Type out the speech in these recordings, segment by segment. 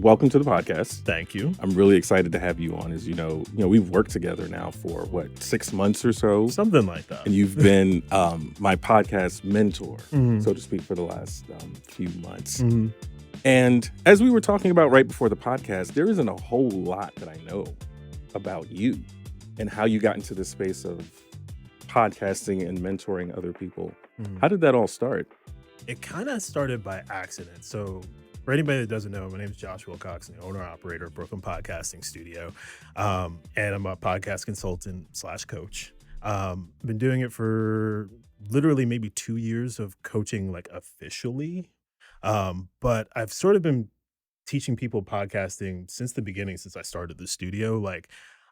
welcome to the podcast. Thank you. I'm really excited to have you on. As you know, we've worked together now for 6 months or so, something like that. And you've been my podcast mentor, so to speak, for the last few months. And as we were talking about right before the podcast, there isn't a whole lot that I know about you and how you got into the space of podcasting and mentoring other people. How did that all start? It kind of started by accident. So for anybody that doesn't know, my name is Josh Wilcox, the owner and operator of _Brooklyn Podcasting Studio. And I'm a podcast consultant / coach. Been doing it for literally maybe 2 years of coaching, like officially. But I've sort of been teaching people podcasting since the beginning, since I started the studio. Like,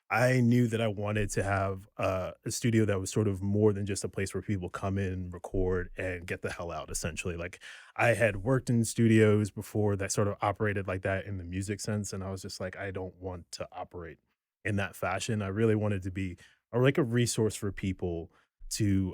I knew that I wanted to have a studio that was sort of more than just a place where people come in, record, and get the hell out, essentially. Like, I had worked in studios before that sort of operated like that in the music sense, and I was just like, I don't want to operate in that fashion. I really wanted to be like a resource for people to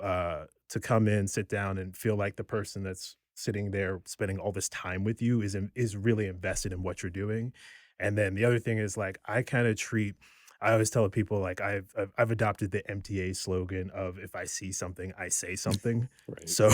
come in, sit down, and feel like the person that's sitting there spending all this time with you is really invested in what you're doing. And then the other thing is, like, I always tell people, like, I've adopted the MTA slogan of, if I see something, I say something. Right. So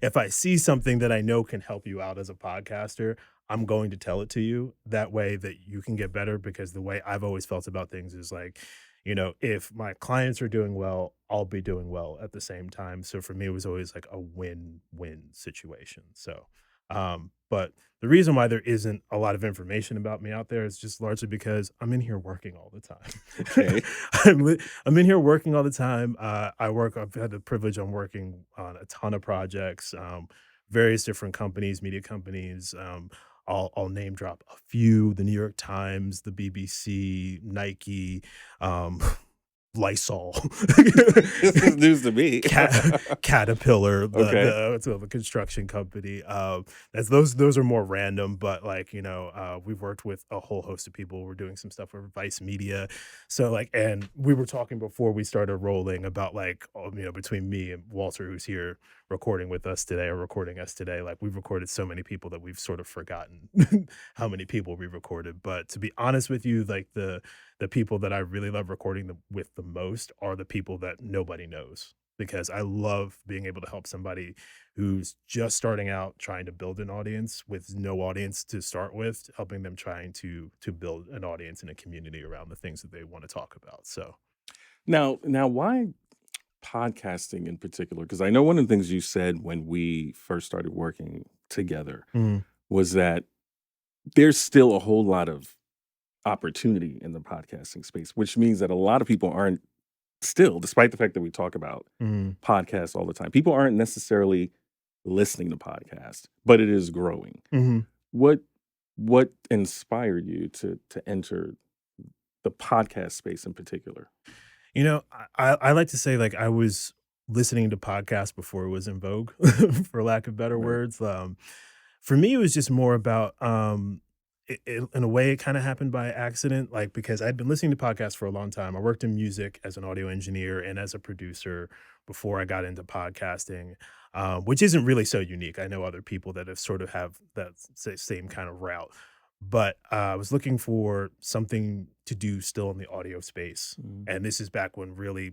if I see something that I know can help you out as a podcaster, I'm going to tell it to you. That way that you can get better, because the way I've always felt about things is like, if my clients are doing well, I'll be doing well at the same time. So for me, it was always like a win-win situation. So, but the reason why there isn't a lot of information about me out there is just largely because I'm in here working all the time. Okay. I'm in here working all the time. I've had the privilege of working on a ton of projects, various different companies, media companies. I'll name drop a few: the New York Times, the BBC, Nike, Lysol. This is news to me. Caterpillar, Okay. the construction company. Those are more random, but like, we've worked with a whole host of people. We're doing some stuff with Vice Media. So like, and we were talking before we started rolling about, like, between me and Walter, who's here recording with us today, or recording us today, like, we've recorded so many people that we've sort of forgotten how many people we recorded. But to be honest with you, like, the people that I really love recording with the most are the people that nobody knows, because I love being able to help somebody who's just starting out, trying to build an audience with no audience to start with, helping them trying to build an audience and a community around the things that they want to talk about. So Now, why podcasting in particular? Because I know one of the things you said when we first started working together was that there's still a whole lot of opportunity in the podcasting space, which means that a lot of people aren't still, despite the fact that we talk about podcasts all the time, people aren't necessarily listening to podcasts, but it is growing. What inspired you to enter the podcast space in particular? I like to say, like, I was listening to podcasts before it was in vogue, for lack of better Right. words. For me, it was just more about, in a way, it kind of happened by accident, like, because I'd been listening to podcasts for a long time. I worked in music as an audio engineer and as a producer before I got into podcasting, which isn't really so unique. I know other people that have that same kind of route. But I was looking for something to do still in the audio space. And this is back when really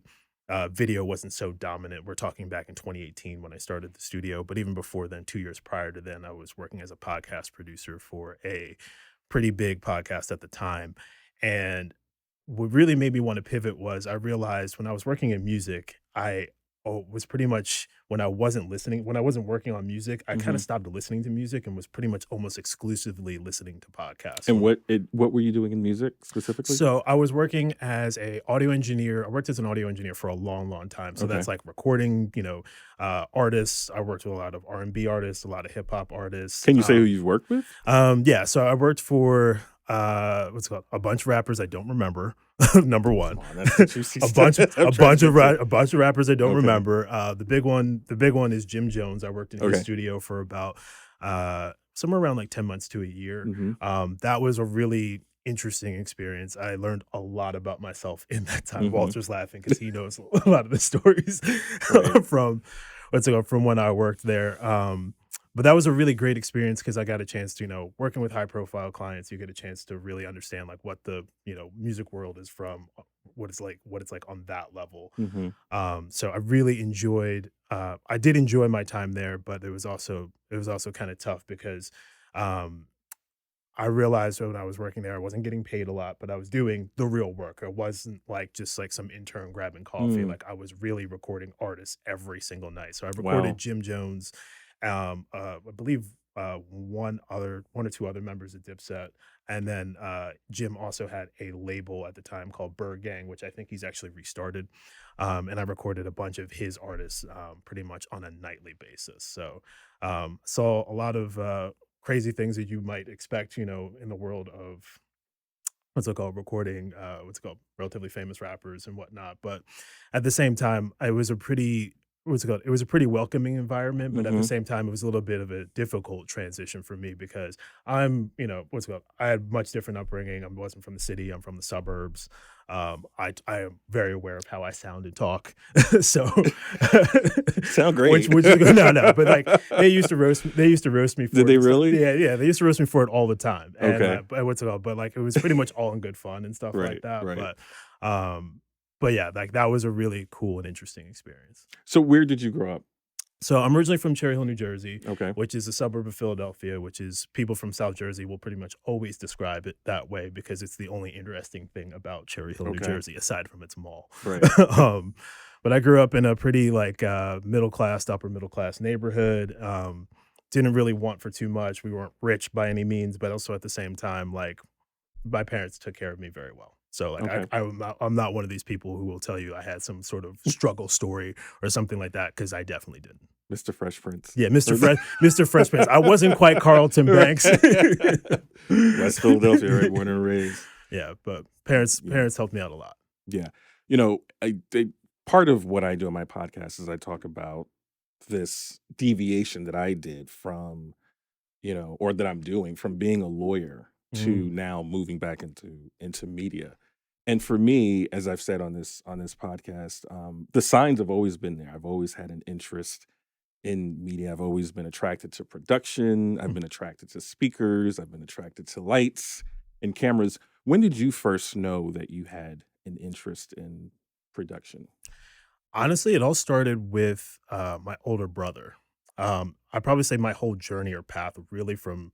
video wasn't so dominant. We're talking back in 2018 when I started the studio. But even before then, 2 years prior to then, I was working as a podcast producer for a pretty big podcast at the time. And what really made me want to pivot was, I realized when I was working in music, I was pretty much, when I wasn't working on music, I kind of stopped listening to music and was pretty much almost exclusively listening to podcasts. And what were you doing in music specifically? So I was working as an audio engineer. I worked as an audio engineer for a long, long time. So Okay. that's like recording, artists. I worked with a lot of R&B artists, a lot of hip hop artists. Can you say who you've worked with? Yeah. So I worked for what's it called? A bunch of rappers I don't remember. Number one. Come on, that's the juicy a bunch stuff. I'm a trying bunch to of get to. a bunch of rappers I don't Okay. remember. The big one is Jim Jones. I worked in his Okay. studio for about somewhere around like 10 months to a year. Mhm. That was a really interesting experience. I learned a lot about myself in that time. Mhm. Walter's laughing because he knows a lot of the stories Right. from when I worked there. but that was a really great experience because I got a chance to, working with high profile clients, you get a chance to really understand like what the, music world is from, what it's like on that level. Mhm. So I really enjoyed, I did enjoy my time there, but it was also kind of tough because, um, I realized when I was working there, I wasn't getting paid a lot, but I was doing the real work. It wasn't like just like some intern grabbing coffee. Mm. Like I was really recording artists every single night. So I recorded Wow. Jim Jones, I believe one or two other members of Dipset, and then Jim also had a label at the time called Bird Gang, which I think he's actually restarted. And I recorded a bunch of his artists pretty much on a nightly basis. So saw a lot of crazy things that you might expect, in the world of what's it called, recording, what's it called, relatively famous rappers and whatnot. But at the same time, I was a pretty, what's it called? It was a pretty welcoming environment, but at the Mhm. same time, it was a little bit of a difficult transition for me because I'm, what's it called? I had much different upbringing. I wasn't from the city. I'm from the suburbs. I am very aware of how I sound and talk. So, Sound which great. no, but like they used to roast me Did for it they and stuff. really? Yeah, they used to roast me for it all the time. And Okay. but what's it called? But like it was pretty much all in good fun and stuff like Right, that. right. Um, but yeah, like that was a really cool and interesting experience. So where did you grow up? So I'm originally from Cherry Hill, New Jersey, Okay. which is a suburb of Philadelphia, which is people from South Jersey will pretty much always describe it that way because it's the only interesting thing about Cherry Hill, New Okay. Jersey, aside from its mall. Right. um, but I grew up in a pretty like middle class, to upper middle class neighborhood. Didn't really want for too much. We weren't rich by any means, but also at the same time, like my parents took care of me very well. So like Okay. I'm not one of these people who will tell you I had some sort of struggle story or something like that because I definitely didn't. Mr. Fresh Prince. Yeah, Mr. Fresh Prince. I wasn't quite Carlton Right. Banks. West Philadelphia, right? Born and raised. Yeah, but Yeah. parents helped me out a lot. Yeah. You know, part of what I do on my podcast is I talk about this deviation that I did from, or that I'm doing from being a lawyer to Mm, now moving back into media. And for me, as I've said on this podcast, the signs have always been there. I've always had an interest in media. I've always been attracted to production. I've mm. been attracted to speakers. I've been attracted to lights and cameras. When did you first know that you had an interest in production? Honestly, it all started with my older brother. I'd probably say my whole journey or path really from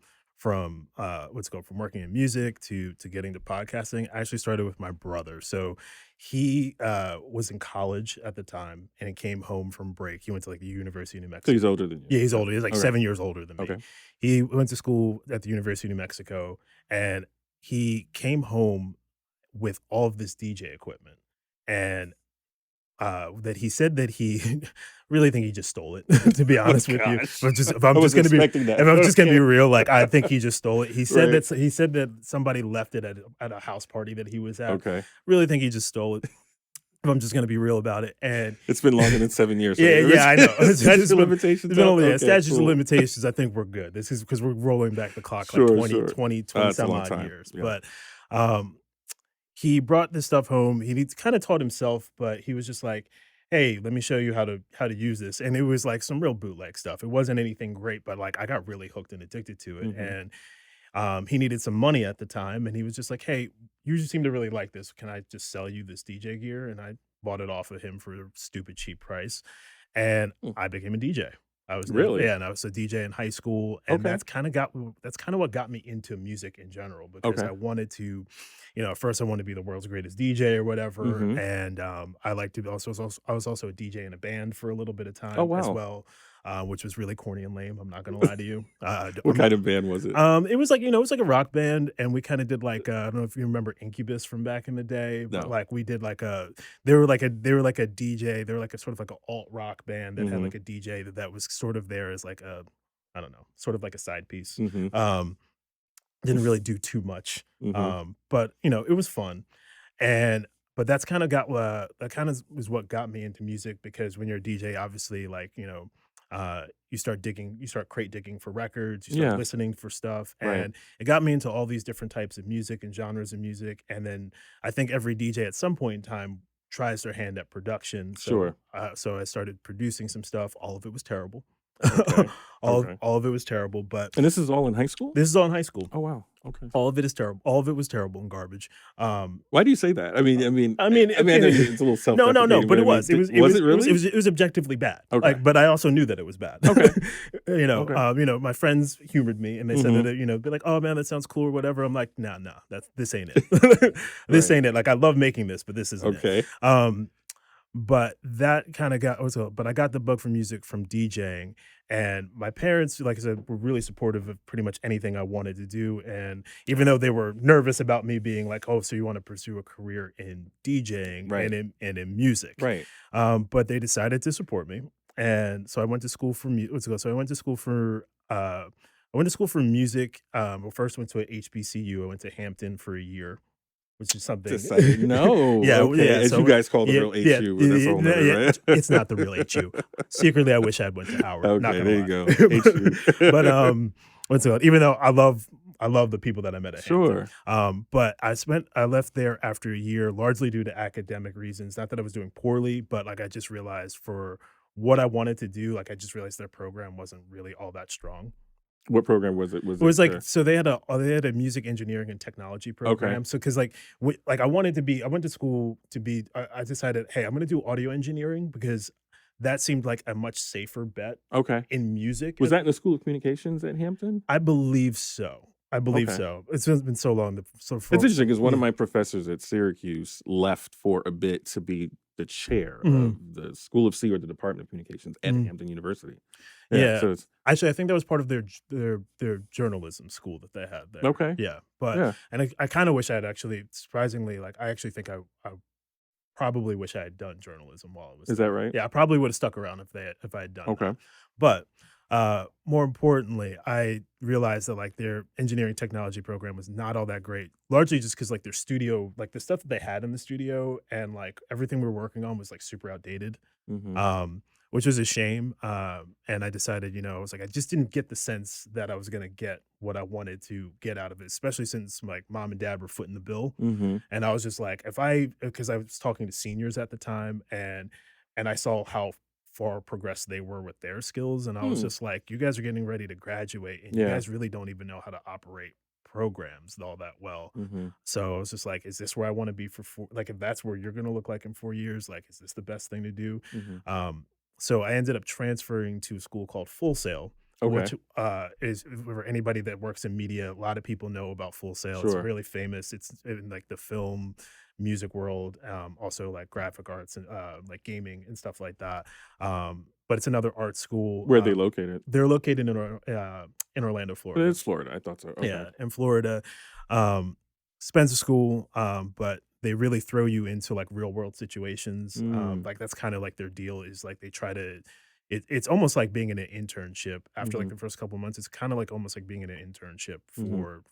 what's it called, from working in music to getting to podcasting actually started with my brother. So he was in college at the time and he came home from break. He went to like the University of New So he's Mexico. older than you. Yeah, he's Yeah. older. He's like Okay. 7 years older than me. Okay. He went to school at the University of New Mexico and he came home with all of this DJ equipment. And that he said that he really think he just stole it, to be Oh honest with you. gosh. If I I'm was just gonna be expecting that. if I'm just gonna be Okay. real, like I think he just stole it. Right. He said that somebody left it at a house party that he was at. Okay. Really think he just stole it. If I'm just gonna be real about it. And It's been longer than 7 years. So yeah, I know. statute of limitations It's been up? only Okay, statutes of cool. limitations. I think we're good. This is because we're rolling back the clock like Sure, sure. 20 It's a some long odd time. years. Yeah. But he brought this stuff home. He kind of taught himself, but he was just like, "Hey, let me show you how to use this." And it was like some real bootleg stuff. It wasn't anything great, but like I got really hooked and addicted to it. Hmm. And he needed some money at the time, and he was just like, "Hey, you just seem to really like this. Can I just sell you this DJ gear?" And I bought it off of him for a stupid cheap price, and Hmm. I became a DJ. Really? Yeah, and I was a DJ in high school, and Okay. that's kind of what got me into music in general because Okay. I wanted to, at first I wanted to be the world's greatest DJ or whatever, Hmm. and I like to I was also a DJ in a band for a little bit of Oh time as wow. well, which was really corny and lame. I'm not gonna lie to you. What kind of band was it? It was like, it was like a rock band, and we kinda did like, I don't know if you remember Incubus from back in the day, but, No. like, we did like a DJ, they were like a sort of like a alt rock band that had Hmm. like a DJ that was sort of there as like a I don't know, sort of like a side piece. Hmm. Um, didn't really do too much, Hmm. but, it was fun, and but that kind of is what got me into music because when you're a DJ, obviously, like, you start crate digging for records, you start Yeah. listening for stuff, Right. and it got me into all these different types of music and genres of music, and then I think every DJ at some point in time tries their hand at production, Sure. so I started producing some stuff, all of it was terrible. Okay. Okay. All of it was terrible, but And this is all in high school? this is all in high school. Oh, wow. Okay. All of it is terrible. All of it was terrible and garbage. Why do you say that? I mean, I know it's a little no, self-deprecating, but but it was. was it really? It was objectively bad. Okay. Like, but I also knew that it was bad. Okay. You know, my friends humored me and they said Mhm. that, you know, be like, "Oh man, that sounds cool" or whatever. I'm like, "Nah, this ain't it. This Right. ain't it. Like, I love making this, but this isn't it." Okay. But that kind of but I got the bug for music from DJing, and my parents, like I said, were really supportive of pretty much anything I wanted to do. And even though they were nervous about me being like, "Oh, so you want to pursue a career in DJing Right. and in music?" Right. But they decided to support me, and so I went to school for So I went to school for music. Well, first went to a HBCU. I went to Hampton for a year, which is something. No. Yeah, Okay. yeah. As So you guys call the yeah, real yeah, HU, but that's a whole nother, yeah. right? It's not the real HU. Secretly, I wish I had went to Howard. Not Okay, gonna there you lie. go. HU. But what's it called? Even though I love the people that I met at Hampton. Sure. But I left there after a year, largely due to academic reasons. Not that I was doing poorly, but like I just realized for what I wanted to do, like I just realized their program wasn't really all that strong. What program was it? Was It was it like so they had a music engineering and technology program. Okay. So because like I went to school to be. I decided, hey, I'm going to do audio engineering because that seemed like a much safer bet Okay. in music. Was that in the School of Communications at Hampton? I believe so. I believe Okay. so. It's been so long. So It's interesting because one of yeah. my professors at Syracuse left for a bit to be the chair Mhm. of the School of C or the Department of Communications at Mhm. Hampton University. Yeah. So it's Actually, I think that was part of their journalism school that they had there. okay. Yeah, but Yeah. and I kind of wish I had actually, surprisingly, like I actually think I probably wish I had done journalism while I was Is there. that right? Yeah, I probably would have stuck around if I had done Okay. that. But more importantly, I realized that like their engineering technology program was not all that great, largely just because like their studio, like the stuff that they had in the studio and like everything we were working on was like super outdated. Mhm. Which was a shame. And I decided, I was like, I just didn't get the sense that I was gonna get what I wanted to get out of it, especially since like mom and dad were footing the bill. Mhm. And I was just like, because I was talking to seniors at the time, and I saw how far progressed they were with their skills, and I was Hmm. just like, you guys are getting ready to graduate, and you Yeah. guys really don't even know how to operate programs all that well. Mhm. So I was just like, is this where I want to be for like if that's where you're gonna look like in 4 years, like is this the best thing to do? Mhm. So I ended up transferring to a school called Full Sail, Okay. which is for anybody that works in media. A lot of people know about Full Sail. It's Sure. really famous. It's in like the film, music world, also like graphic arts and like gaming and stuff like that. But it's another art school. Where are they located? They're located in Orlando, Florida. It's Florida. I thought so. Okay. Yeah, in Florida. Spencer School, but they really throw you into like real world situations. Mm. Like that's kind of like their deal is like they try to. It's almost like being in an internship after like Mhm. the first couple of months. It's kind of like almost like being in an internship Mhm.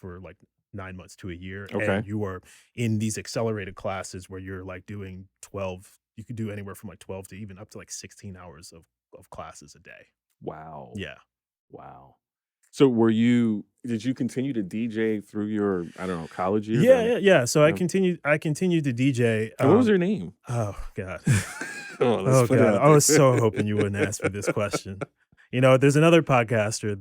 for like 9 months to a year, Okay. and you are in these accelerated classes where you're like doing 12. You could do anywhere from like 12 to even up to like 16 hours of classes a day. Wow. Yeah. Wow. So did you continue to DJ through your, I don't know, college years? Yeah. So Yeah. I continued to DJ. And what was your name? Oh God. Oh, let's Oh put it God. out I was there. so hoping you wouldn't ask me this question. There's another podcaster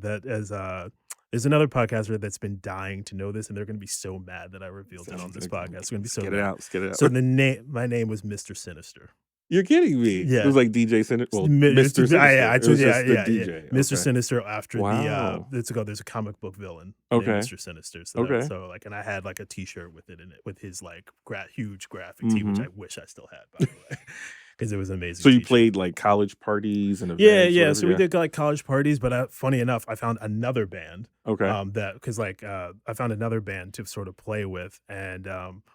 that's been dying to know this, and they're gonna be so mad that I revealed it on this podcast. It's gonna be Let's so get it mad. out. Let's get it out. So my name was Mr. Sinister. You're kidding me. It Yeah. was like DJ Sinister. Well, Mi- Mr. Sinister. I It told was you, just the yeah. DJ. Mr. Okay. Sinister after Wow. there's a comic book villain Okay. named Mr. Sinister. So Okay. like, and I had like a T-shirt with it in it with his like huge graphic tee, which Mhm. I wish I still had, by the way, because it was an amazing. So you T-shirt. played like college parties and Yeah. events? whatever? So we did like college parties, but funny enough, I found another band. Okay. That because like I found another band to sort of play with, and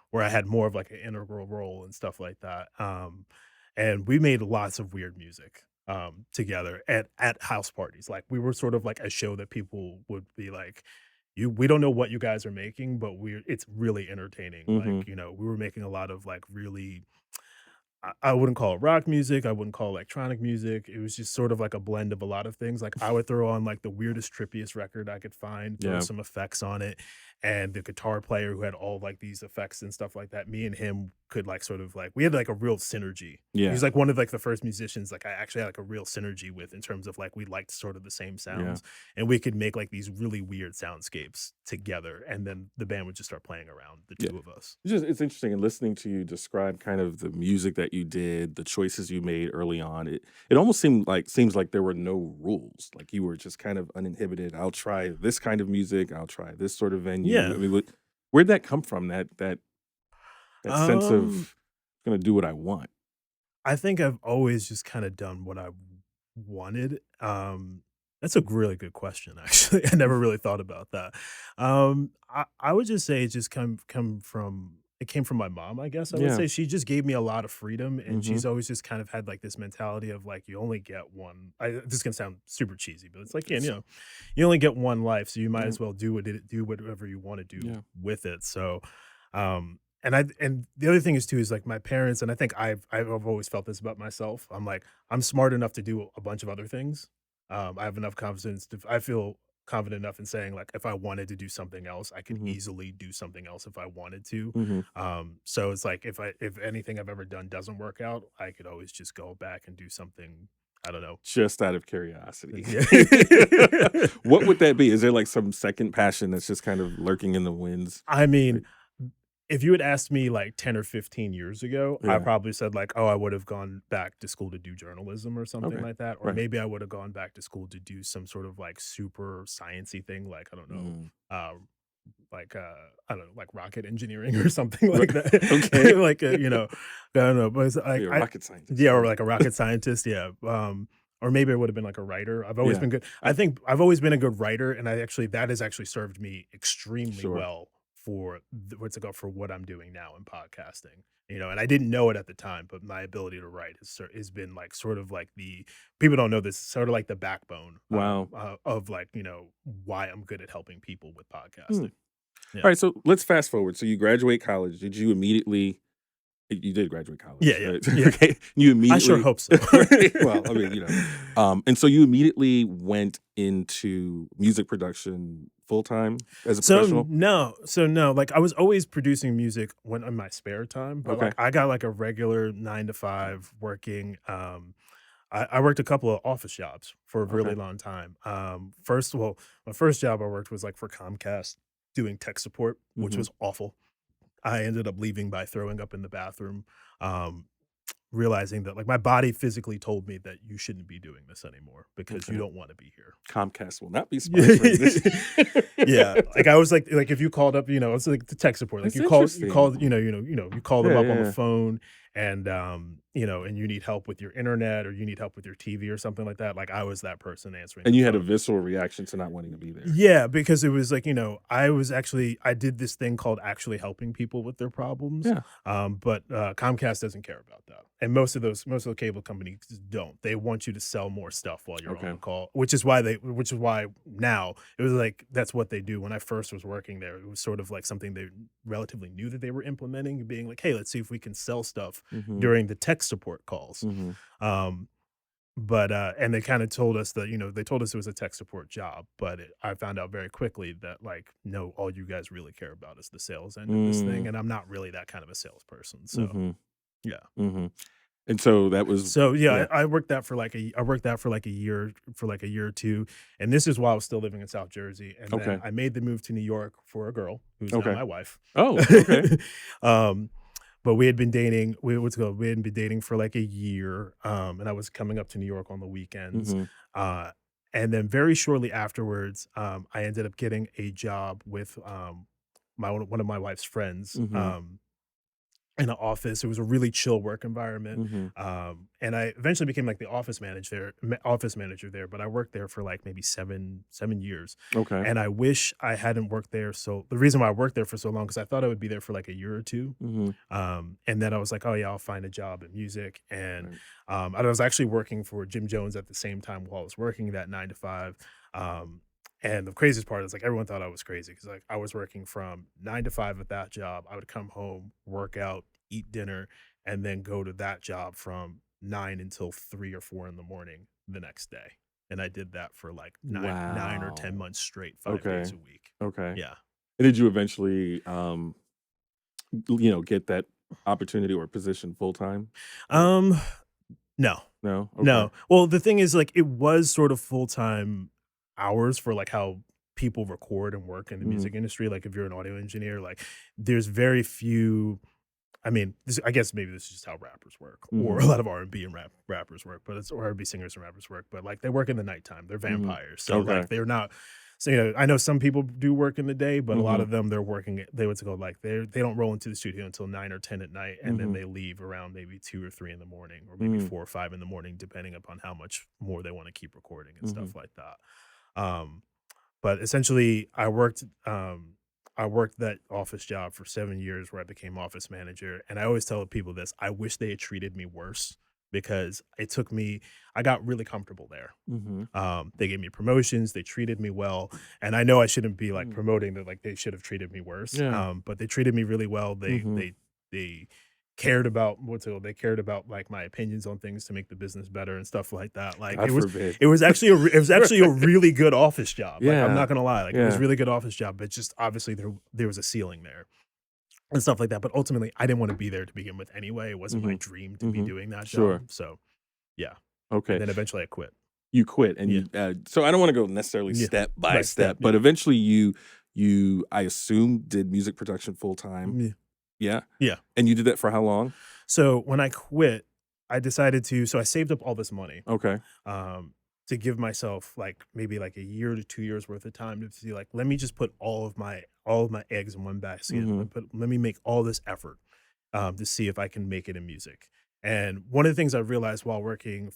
where I had more of like an integral role and stuff like that. And we made lots of weird music together at house parties. Like we were sort of like a show that people would be like, we don't know what you guys are making, but it's really entertaining. Mhm. Like, we were making a lot of like really, I wouldn't call it rock music. I wouldn't call it electronic music. It was just sort of like a blend of a lot of things. Like I would throw on like the weirdest, trippiest record I could find, throw Yeah. some effects on it, and the guitar player who had all like these effects and stuff like that. Me and him could like sort of like we had like a real synergy. He was Yeah. like one of like the first musicians like I actually had like a real synergy with in terms of like we liked sort of the same Yeah. sounds and we could make like these really weird soundscapes together, and then the band would just start playing around the Yeah. two of us. It's interesting in listening to you describe kind of the music that you did, the choices you made early on. It almost seems like there were no rules. Like you were just kind of uninhibited. I'll try this kind of music. I'll try this sort of venue. Yeah. I mean, where'd that come from? That sense Um, of gonna do what I want. I think I've always just kind of done what I wanted. That's a really good question, actually. I never really thought about that. I would just say it just come from it came from my mom, I guess I would Yeah. say. She just gave me a lot of freedom, and Hmm. she's always just kind of had like this mentality of like you only get one. This is gonna sound super cheesy, but it's like, yeah, It's you only get one life, so you might yeah. as well do whatever you want to do Yeah. with it. So and the other thing is too is like my parents, and I think I've always felt this about myself. I'm like, I'm smart enough to do a bunch of other things. I have enough confidence to I feel confident enough in saying like if I wanted to do something else, I could Hmm. easily do something else if I wanted to. Hmm. So it's like if anything I've ever done doesn't work out, I could always just go back and do something. I don't know. Just out of curiosity. Yeah. What would that be? Is there like some second passion that's just kind of lurking in the winds? I Like, mean, if you had asked me like 10 or 15 years ago, I yeah. probably said like, "Oh, I would have gone back to school to do journalism or something Okay. like that." Or Right. maybe I would have gone back to school to do some sort of like super sciencey thing, like I don't know, Mm. uh, I don't know, like rocket engineering or something Right. like that. Okay. Like I don't know, but it's Be like a I rocket scientist. yeah, or Yeah. like a rocket scientist, yeah. Or maybe I would have been like a writer. I've always Yeah. been good. I, I think I've always been a good writer, and that has actually served me extremely sure. well for for what I'm doing now in podcasting. And I didn't know it at the time, but my ability to write has been like sort of like the people don't know this, sort of like the backbone Wow. of like why I'm good at helping people with Hmm. podcasting. All Yeah, right. So let's fast forward. So you graduate college. Did you immediately? You did graduate yeah, college, yeah, right? yeah. Okay. You I sure immediately. hope so. Right. Well, I mean, and so you immediately went into music production full time as a professional. So no, like I was always producing music when in my spare time, but Okay. like I got like a regular 9 to 5 working. I worked a couple of office jobs for a really Okay. long time. First of all, my first job I worked was like for Comcast doing tech support, which Hmm. was awful. I ended up leaving by throwing up in the bathroom. Um, Realizing that like my body physically told me that you shouldn't be doing this anymore because you Okay. don't want to be here. Comcast will not be Yeah. sponsoring this. Yeah, like, I was like if you called up, it's like the tech support, like, That's you interesting. called, you call them Yeah, up on the yeah, phone and, and you need help with your internet or you need help with your TV or something like that, like, I was that person answering and the you had a phone. visceral reaction to not wanting to be there. Yeah, because it was like, I did this thing called actually helping people with their problems. Yeah. But Comcast doesn't care about that. And most of the cable companies don't. They want you to sell more stuff while you're on Okay. the call, which is why now it was like that's what they do. When I first was working there, it was sort of like something they relatively new that they were implementing, being like, hey, let's see if we can sell stuff Hmm. during the tech support calls. Hmm. Um, but and they kind of told us that they told us it was a tech support job, but I found out very quickly that like no, all you guys really care about is the sales end of this thing, Mm. and I'm not really that kind of a salesperson. So Hmm. yeah, Hmm. And so that was, so yeah, yeah. I worked that for like I worked that for like a year or two, and this is while I was still living in South Jersey, and then Okay. I made the move to New York for a girl who's now Okay. my wife. Oh, okay. um, But we had been dating. We had been dating for like a year, and I was coming up to New York on the weekends. Hmm. Uh, and then very shortly afterwards, I ended up getting a job with one of my wife's friends. Hmm. In an office. It was a really chill work environment. Hmm. And I eventually became like the office manager there, but I worked there for like maybe 7 years. Okay. And I wish I hadn't worked there. So the reason why I worked there for so long, because I thought I would be there for like a year or two. Hmm. And then I was like, oh yeah, I'll find a job in music. And Right. I was actually working for Jim Jones at the same time while I was working that 9 to 5. Um, and the craziest part is like everyone thought I was crazy because like I was working from 9 to 5 at that job. I would come home, work out, eat dinner, and then go to that job from 9 until 3 or 4 in the morning the next day. And I did that for like nine or 10 Wow. months straight, 5 days Okay. a week. Okay. Yeah. did you eventually, get that opportunity or position full time? Um, no, No? Okay. no. Well, the thing is, like, it was sort of full-time hours for, like, how people record and work in the Mhm. music industry. Like, if you're an audio engineer, like, there's very few. I mean, I guess maybe this is just how rappers work, or a Mhm. lot of R&B and rappers work, but it's or R&B singers and rappers work, but, like, they work in the nighttime. They're Mhm. vampires, so, Okay. like, they're not. So, I know some people do work in the day, but a lot Mhm. of them, they're working they would go, like, they don't roll into the studio until 9 or 10 at night, and then Mhm. they leave around maybe 2 or 3 in the morning, or maybe Mhm. 4 or 5 in the morning, depending upon how much more they wanna keep recording and Mhm. stuff like that. Um but essentially, I worked that office job for 7 years where I became office manager, and I always tell people this, I wish they had treated me worse because I got really comfortable there. Mhm. They gave me promotions, they treated me well, and I know I shouldn't be, like, Mm. promoting that, like, they should have treated me worse, Yeah. but they treated me really well. Mhm. They cared about they cared about, like, my opinions on things to make the business better and stuff like that. Like, God forbid. it was actually it was actually a Right. really good office job. Like, I'm Yeah. not gonna lie, like, it was a Yeah. really good office job, but just obviously there was a ceiling there and stuff like that. But ultimately, I didn't wanna be there to begin with anyway. It wasn't my Mhm. dream to be Mhm. doing that Sure. job. So, yeah, and Okay. then eventually I quit. You quit and Yeah. so I don't wanna go necessarily Yeah. step by Right, step, step, but yeah. eventually I assume, did music production full time? Yeah. Yeah? Yeah. And you did that for how long? So, when I quit, I saved up all this money, Okay. um, to give myself, like, maybe, like, a year to 2 years worth of time to see, like, let me just put all of my eggs in one basket. Mhm. Let me make all this effort, to see if I can make it in music. And one of the things I realized while working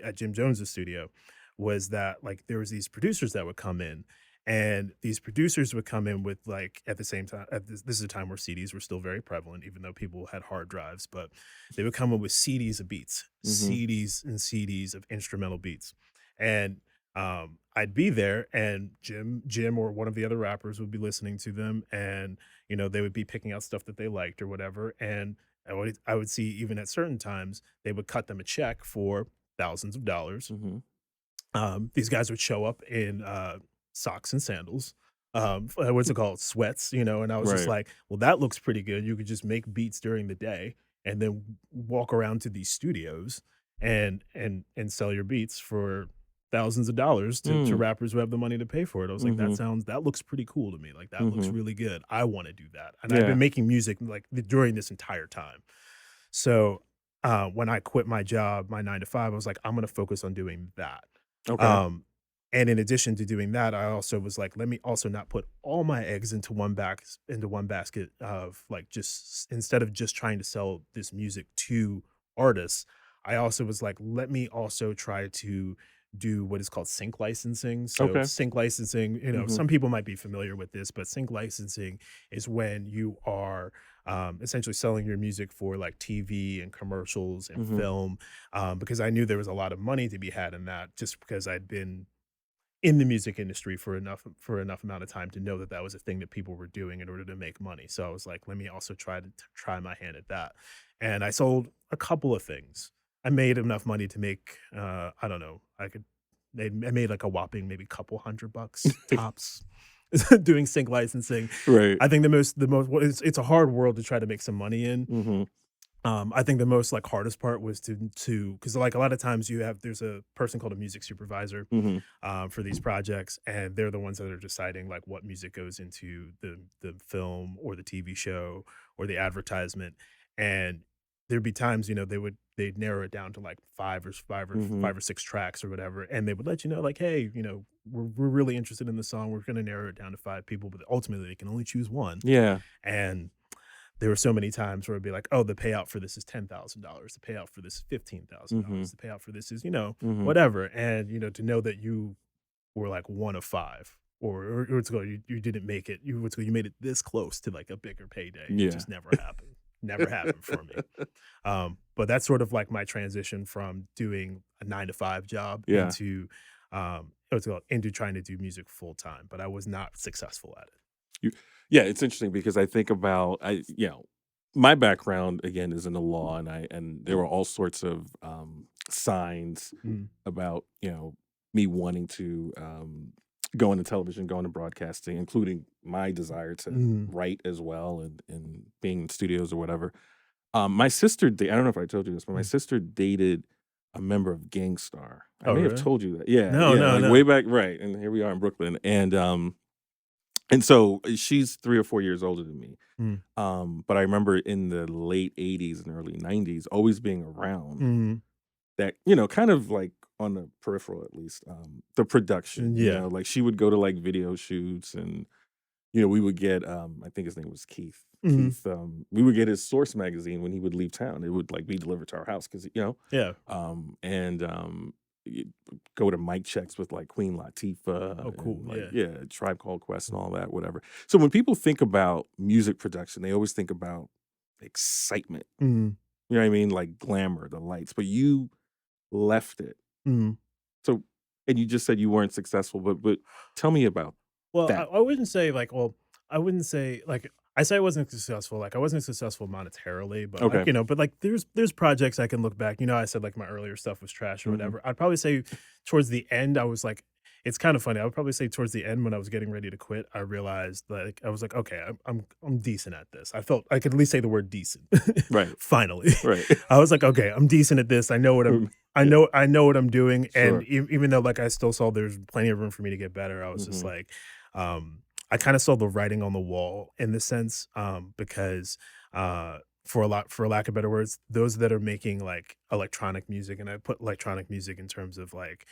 at Jim Jones's studio was that, like, there was these producers that would come in, and these producers would come in with, like, at the same time, this is a time where CDs were still very prevalent, even though people had hard drives, but they would come in with CDs of beats, Mhm. CDs and CDs of instrumental beats. And I'd be there, and Jim or one of the other rappers would be listening to them, and they would be picking out stuff that they liked or whatever. And I would see, even at certain times, they would cut them a check for thousands of dollars. Mhm. These guys would show up in socks and sandals. What's it called? Sweats, and I was just Right. like, well, that looks pretty good. You could just make beats during the day and then walk around to these studios and sell your beats for thousands of dollars to Mm. rappers who have the money to pay for it. I was like, Mhm. that looks pretty cool to me. Like, that looks Mhm. really good. I want to do that. And I've Yeah. been making music, like, during this entire time. So when I quit my job, my 9 to 5, I was like, I'm gonna focus on doing that. Okay. Um, and in addition to doing that, I also was like, let me also not put all my eggs into one basket of, like, just instead of just trying to sell this music to artists, I also was like, let me also try to do what is called sync licensing. So Okay. sync licensing, Mhm. some people might be familiar with this, but sync licensing is when you are essentially selling your music for, like, TV and commercials and Mhm. film, because I knew there was a lot of money to be had in that, just because I'd been in the music industry for enough amount of time to know that that was a thing that people were doing in order to make money. So I was like, let me also try my hand at that. And I sold a couple of things. I made enough money to make, I don't know, I made like a whopping maybe couple $100 tops doing sync licensing. Right. I think well, it's a hard world to try to make some money in. Mhm. I think the most, like, hardest part was because, like, a lot of times there's a person called a music supervisor, Mhm. for these projects, and they're the ones that are deciding, like, what music goes into the film or the TV show or the advertisement. And there'd be times, they'd narrow it down to, like, Mhm. 5 or 6 tracks or whatever, and they would let you know, like, hey, we're really interested in the song. We're going to narrow it down to 5 people, but ultimately they can only choose one. Yeah. And there were so many times where it'd be like, "Oh, the payout for this is $10,000. The payout for this is Mhm. $15,000. The payout for this is, Mhm. whatever." And, to know that you were, like, one of 5, or to go, you didn't make it. You made it this close to, like, a bigger payday. It Yeah. just never happened. Never happened for me. But that's sort of like my transition from doing a 9 to 5 job Yeah. into trying to do music full time. But I was not successful at it. You Yeah, it's interesting because I think about my background again is in the law, and there were all sorts of signs Mm, about me wanting to going to television, going to broadcasting, including my desire to Mm. write as well and being in studios or whatever. My sister, I don't know if I told you this, but my Mm. sister dated a member of Gangstar. I Oh, may have really? told you that. Yeah, No, yeah, no, like no. way back, right? And here we are in Brooklyn, and so she's 3 or 4 years older than me. Mm. But I remember in the late '80s and early '90s, always being around Mm. that, kind of like on the peripheral at least, the production. Yeah. Like she would go to like video shoots and we would get I think his name was Keith. Mhm. Keith, we would get his Source magazine when he would leave town. It would like be delivered to our house because Yeah. and you'd go to mic checks with like Queen Latifah Oh, cool. and like Yeah. Tribe Called Quest and all that, whatever. So when people think about music production, they always think about excitement. Mm. You know what I mean? Like glamour, the lights. But you left it. Mm. So and you just said you weren't successful, but tell me about Well, that. I wouldn't say like, I wouldn't say like, I say I wasn't successful. Like I wasn't successful monetarily, but Okay. like, but like there's projects I can look back. I said like my earlier stuff was trash or Mhm. whatever. I'd probably say towards the end, I was like, it's kind of funny. I would probably say towards the end when I was getting ready to quit, I realized like I was like, okay, I'm decent at this. I felt I could at least say the word decent. Right. Finally. Right. I was like, okay, I'm decent at this. I know what I'm I know what I'm doing. Sure. And even though like I still saw there's plenty of room for me to get better, I was just Mhm. like, I kind of saw the writing on the wall in the sense, because for lack of better words, those that are making like electronic music, and I put electronic music in terms of like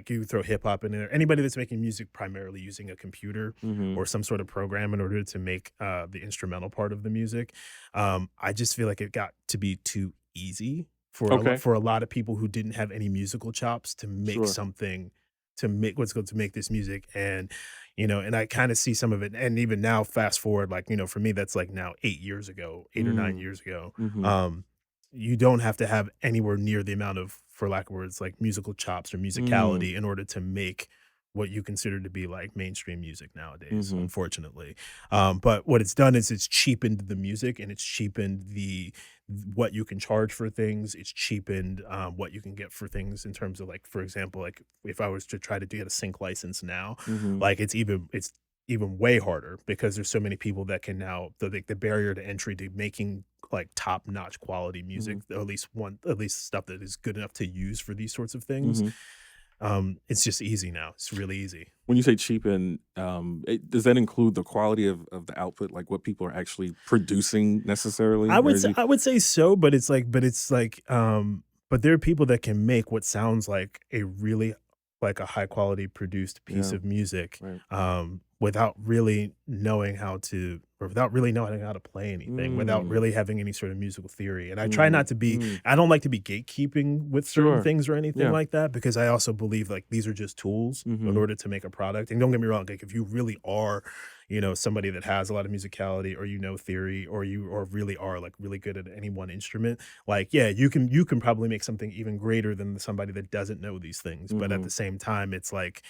you throw hip hop in there. Anybody that's making music primarily using a computer Mhm. or some sort of program in order to make the instrumental part of the music, I just feel like it got to be too easy for Okay. for a lot of people who didn't have any musical chops to make Sure. something to make what's going to make this music. And and I kind of see some of it, and even now fast forward, like for me that's like now 8 years ago, 8 or 9 Mm. years ago. Mhm. You don't have to have anywhere near the amount of, for lack of words, like musical chops or Mm. musicality in order to make what you consider to be like mainstream music nowadays, Mhm. unfortunately. But what it's done is it's cheapened the music, and it's cheapened the what you can charge for things. It's cheapened what you can get for things in terms of like, for example, like if I was to try to get a sync license now, Mhm. like it's even way harder because there's so many people that can now the barrier to entry to making like top notch quality music, Mhm. or at least stuff that is good enough to use for these sorts of things. Mhm. It's just easy now. It's really easy. When you say cheapen, does that include the quality of the output, like what people are actually producing necessarily? I Or would is say it I would say so, but but there are people that can make what sounds like a really like a high quality produced piece Yeah. of music, Right. without really knowing how to, or without really knowing how to play anything, without Mm. really having any sort of musical theory. And I try not Mhm. to be, Mm. I don't like to be gatekeeping with certain Sure. things or anything Yeah. like that, because I also believe like these are just tools in Mhm. order to make a product. And don't get me wrong, like if you really are somebody that has a lot of musicality, or theory, or really are like really good at any one instrument, like yeah, you can probably make something even greater than somebody that doesn't know these things. But at Mhm. the same time, it's like,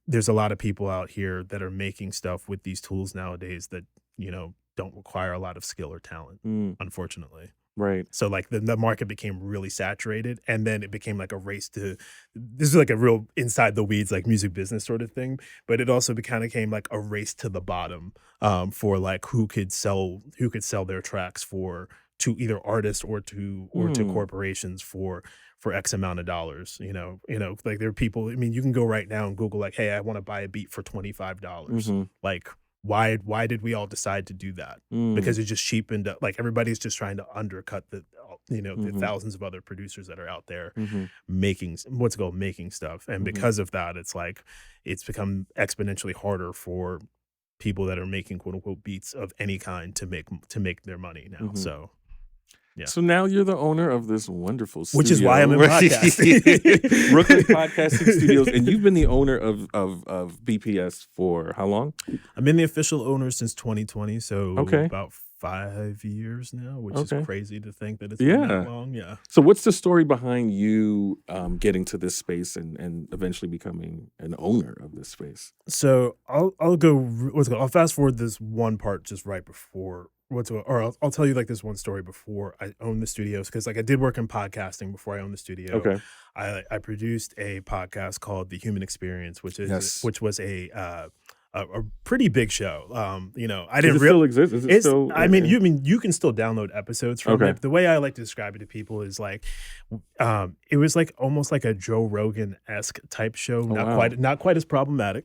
there's a lot of people out here that are making stuff with these tools nowadays that don't require a lot of skill or talent, Mm. unfortunately. Right. So like the market became really saturated, and then it became like a race to, this is like a real inside the weeds like music business sort of thing, but it also kind of came like a race to the bottom, for like who could sell their tracks for, to either artists or to Mm. corporations for X amount of dollars. Like there are people, I mean, you can go right now and Google like, hey, I want to buy a beat for $25. Mhm. Like why did we all decide to do that? Mm. Because it just cheapened up, like everybody's just trying to undercut the Mhm. thousands of other producers that are out there Mhm. making stuff. And Mhm. because of that, it's like it's become exponentially harder for people that are making quote unquote beats of any kind to make their money now. Mhm. So yeah. So now you're the owner of this wonderful Which is why I'm in studio, podcasting. Brooklyn Podcasting Studios, and you've been the owner of BPS for how long? I've been the official owner since 2020, so Okay. about 5 years now, which is Okay. crazy to think that it's been that Yeah. long. Yeah. So what's the story behind you getting to this space and eventually becoming an owner of this space? So I'll fast forward this one part just right before or I'll tell you like this one story before I owned the studios, because like I did work in podcasting before I owned the studio. Okay. I produced a podcast called The Human Experience, Yes. which was a pretty big show. I Does didn't it real still exist? Is it it's still? I mean you can still download episodes from Okay. it. The way I like to describe it to people is like it was like almost like a Joe Rogan-esque type show, Oh, wow. not quite as problematic.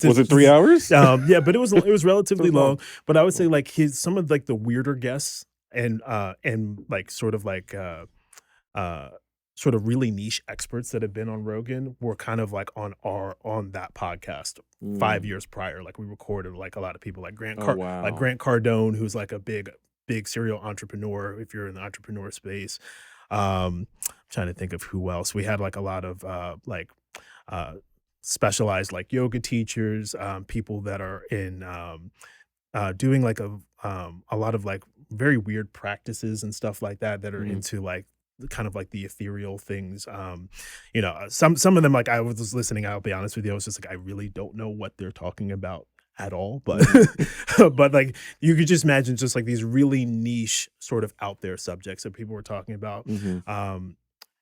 Was it 3 hours? Yeah, but it was relatively So long. long. But I would say like some of like the weirder guests and like uh sort of really niche experts that have been on Rogan were kind of like on that podcast 5 years prior. Like we recorded like a lot of people like Oh, wow. Grant Cardone, who's like a big serial entrepreneur if you're in the entrepreneur space. I'm trying to think of who else. We had like a lot of uh specialized like yoga teachers, people that are in doing like a lot of like very weird practices and stuff like that that are Mhm. into like kind of like the ethereal things. Some of them, like I was listening, I'll be honest with you, I was just like, I really don't know what they're talking about at all. But but like you could just imagine just like these really niche sort of out there subjects that people were talking about. Mhm. Um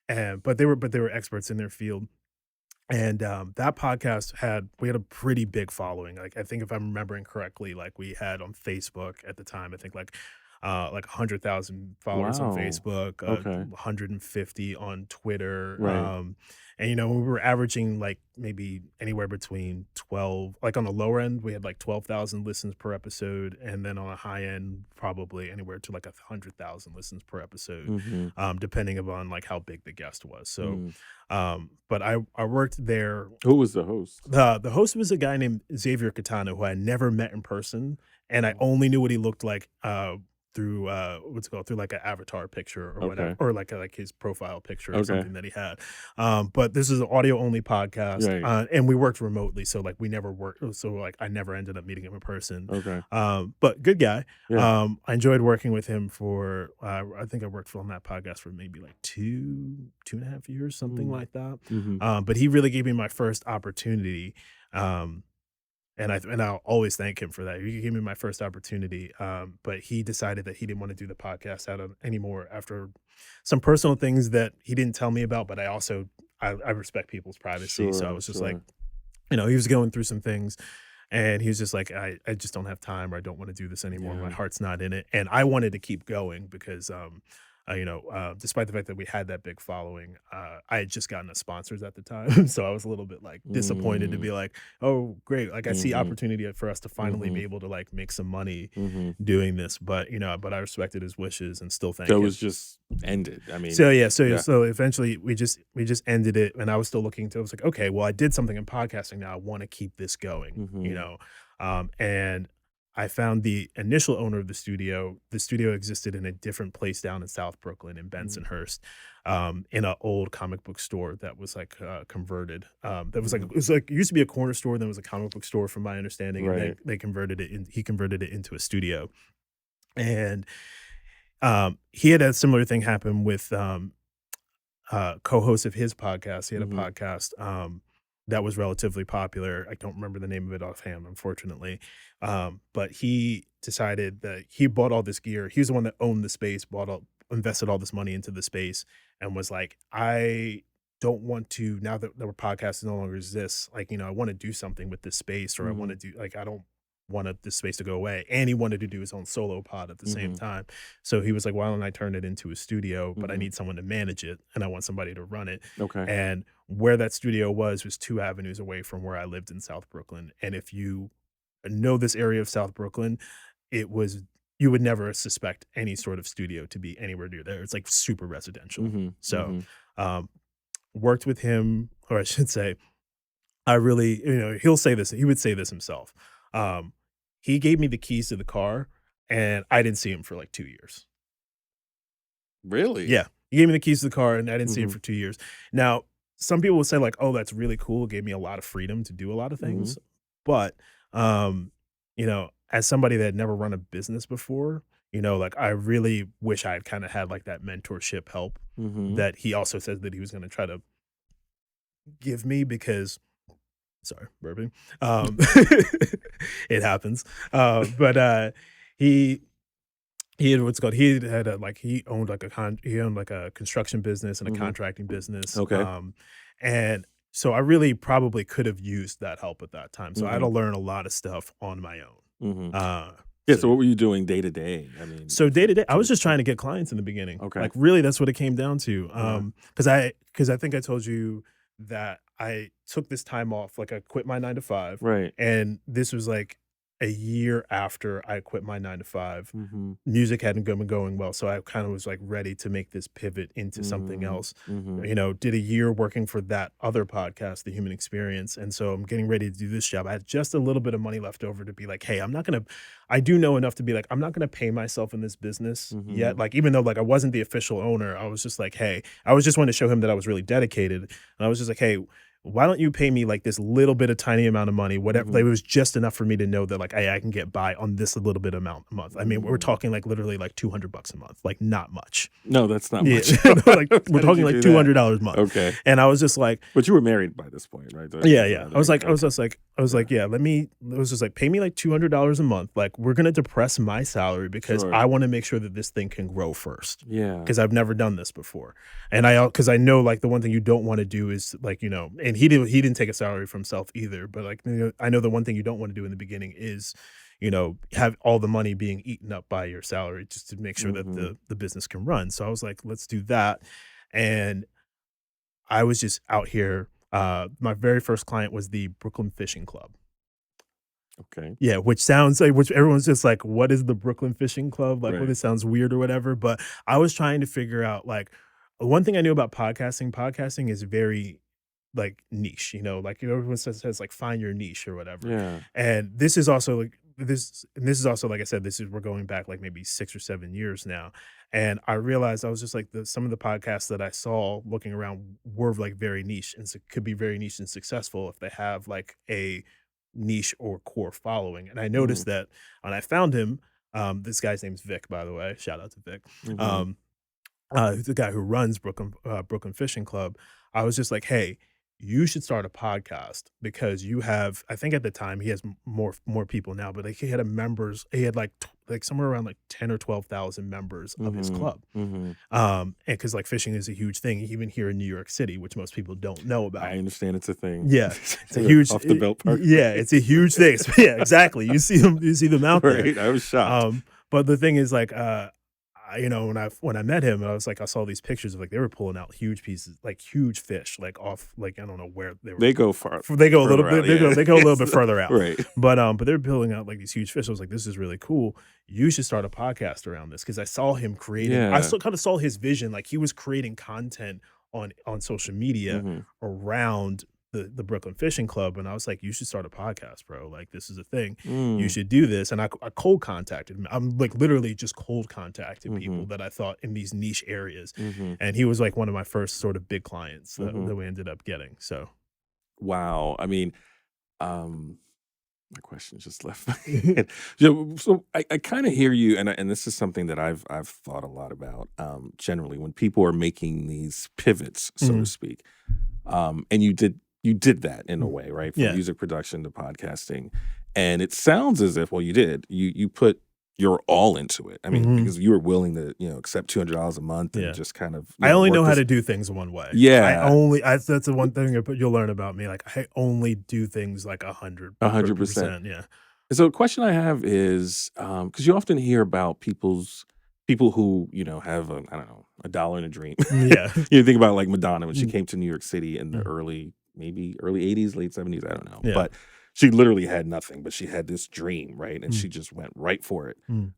and but they were experts in their field. And that podcast we had a pretty big following. Like I think if I'm remembering correctly, like we had on Facebook at the time, I think like 100,000 followers on Wow. Facebook, Okay. 150 on Twitter. Right. And we were averaging like maybe anywhere between 12, like on the lower end, we had like 12,000 listens per episode, and then on a high end, probably anywhere to like 100,000 listens per episode, Mhm. depending upon like how big the guest was. So, Mm. but I worked there. Who was the host? The host was a guy named Xavier Catano, who I never met in person, and I only knew what he looked like through through like an avatar picture or whatever, Okay. or like his profile picture or Okay. something that he had. But this is an audio only podcast, Right. and we worked remotely, so like we never worked, so like I never ended up meeting him in person. Okay. But good guy. Yeah. I enjoyed working with him for I think I worked on that podcast for maybe like 2.5 years, something Mm. like that. Mhm. But he really gave me my first opportunity. And I'll always thank him for that. He gave me my first opportunity. But he decided that he didn't want to do the podcast anymore after some personal things that he didn't tell me about. But I respect people's privacy. So I Sure, was just like, sure. he was going through some things, and he was just like, I just don't have time, or I don't want to do this anymore. My Yeah. heart's not in it. And I wanted to keep going because despite the fact that we had that big following, I had just gotten us sponsors at the time. So I was a little bit like disappointed to Mm. be like, oh, great. Like I see Mhm. opportunity for us to finally be Mhm. able to like make some money Mhm. doing this. But but I respected his wishes and still thank So it him. was just ended. I mean, So yeah. so eventually we just ended it, and I was still looking to. I was like, okay, well, I did something in podcasting now. I want to keep this going, Mhm. and I found the initial owner of the studio. The studio existed in a different place down in South Brooklyn in Mhm. Bensonhurst, in an old comic book store that was like converted. That was like Mhm. it was like it used to be a corner store, then it was a comic book store, from my understanding, and Right. they converted it. He converted it into a studio, and he had a similar thing happen with co-host of his podcast. He had a Mhm. podcast that was relatively popular. I don't remember the name of it offhand, unfortunately. But he decided that he bought all this gear. He was the one that owned the space, invested all this money into the space, and was like, I don't want to, now that our podcast no longer exists, like, I want to do something with this space, or I want to Mhm. do, like, I don't want this space to go away. And he wanted to do his own solo pod at the same Mhm. time. So he was like, why don't I turn it into a studio, but I Mhm. need someone to manage it, and I want somebody to run it. Okay. And where that studio was 2 avenues away from where I lived in South Brooklyn. And if you know this area of South Brooklyn, you would never suspect any sort of studio to be anywhere near there. It's like super residential. Mhm. So, Mhm. um, worked with him, or I should say, I really, he'll say this, he would say this himself. Um, he gave me the keys to the car, and I didn't see him for like 2 years. Really? Yeah. He gave me the keys to the car, and I didn't see him Mhm. for 2 years. Now, some people will say like, "Oh, that's really cool. It gave me a lot of freedom to do a lot of things." Mhm. But, as somebody that had never run a business before, like I really wish I had kind of had like that mentorship help Mhm. that he also said that he was going to try to give me, because sorry, burping. It happens. But he he had what's called he had a, like he owned like he owned like a construction business and a Mhm. contracting business. Okay. And so I really probably could have used that help at that time. So I had to Mhm. learn a lot of stuff on my own. Mhm. Uh, Yeah, so so what were you doing day to day? I mean, so day to day, I to was this just trying point? to get clients in the beginning. Okay. Like really, that's what it came down to. Uh-huh. Because I think I told you that I took this time off. Like I quit my 9 to 5, Right. and this was like a year after I quit my 9 to 5. Mhm. Music hadn't been going well, so I kind of was like ready to make this pivot into something Mhm. else. Mhm. Did a year working for that other podcast, The Human Experience, and so I'm getting ready to do this job. I had just a little bit of money left over to be like, "Hey, I'm not gonna." I do know enough to be like, "I'm not gonna pay myself in this business yet." Mhm. Like, even though like I wasn't the official owner, I was just like, "Hey," I was just wanting to show him that I was really dedicated, and I was just like, "Hey, why don't you pay me like this little bit of tiny amount of money, whatever, like, it Mhm. was just enough for me to know that like I can get by on this little bit amount a month." I mean, we're Mm. talking like literally like $200 a month, like not much. No, that's not Yeah, much. like we're How did talking you like do that? $200 a month, Okay. and I was just like, But you were married by this point, right? That yeah, was yeah. another okay. I was Yeah. like, yeah, I was just like, pay me like $200 a month. Like, we're gonna depress my salary because Sure. I want to make sure that this thing can grow first. Yeah. Because I've never done this before. And because I know like the one thing you don't want to do is like, and he didn't take a salary for himself either. But like, I know the one thing you don't want to do in the beginning is, have all the money being eaten up by your salary just to make sure that Mhm. the business can run. So I was like, let's do that. And I was just out here. My very first client was the Brooklyn Fishing Club. Okay. Yeah, which everyone's just like, "What is the Brooklyn Fishing Club?" Like, well, Right. this sounds weird or whatever, but I was trying to figure out, like, one thing I knew about podcasting is very, like, niche, like, everyone says, like, "Find your niche," or whatever, Yeah. and this is also, like this is also, like I said, we're going back, like, maybe 6 or 7 years now, and I realized I was just like, some of the podcasts that I saw looking around were, like, very niche and could be very niche and successful if they have, like, a niche or core following. And I Mhm. noticed that when I found him, this guy's name's Vic, by the way. Shout out to Vic. Mhm. Um, the guy who runs Brooklyn Fishing Club. I was just like, hey, you should start a podcast because you have. I think at the time he has more people now, but like he had like somewhere around like 10 or 12,000 members of his Mhm. club. Mhm. And because like fishing is a huge thing, even here in New York City, which most people don't know about. I understand it's a thing. Yeah, it's a huge Off the belt park. yeah, it's a huge thing. Yeah, exactly. You see them out there. Right. I was shocked. But the thing is like, when I met him, I was like, I saw these pictures of like they were pulling out huge pieces, like huge fish, like off, like I don't know where they were. They go far. They go a little Further bit. out, yeah. They go a little bit further out. Right. But they're pulling out like these huge fish. I was like, this is really cool. You should start a podcast around this because I saw him creating. I Yeah. still kind of saw his vision, like he was creating content on social media Mhm. around the Brooklyn Fishing Club, and I was like, "You should start a podcast, bro. Like, this is a thing. You Mm. should do this." And I cold contacted him. I'm like literally just cold contacting people Mhm. that I thought in these niche areas, Mhm. and he was like one of my first sort of big clients Mhm. that we ended up getting. So, Wow. I mean, um, my question just left my head. So I kind of hear you, and this is something that I've thought a lot about. Generally, when people are making these pivots, so to mhm, speak, and you did that in a mm, way, right? From yeah, music production to podcasting, and it sounds as if, well, you did. You put your all into it. I mean, hmm because you were willing to, accept $200 a month and yeah. just kind of, I only work know how this. to do things one way. Yeah, That's the one thing you'll learn about me. Like I only do things like 100%. percent. Yeah. And so, a question I have is, because you often hear about people who have I don't know, a dollar and a dream. Yeah. You think about like Madonna when she Mm, came to New York City in the mm, maybe early '80s, late '70s. I don't know, yeah. but she literally had nothing, but she had this dream, right? And Mm, she just went right for it. mm.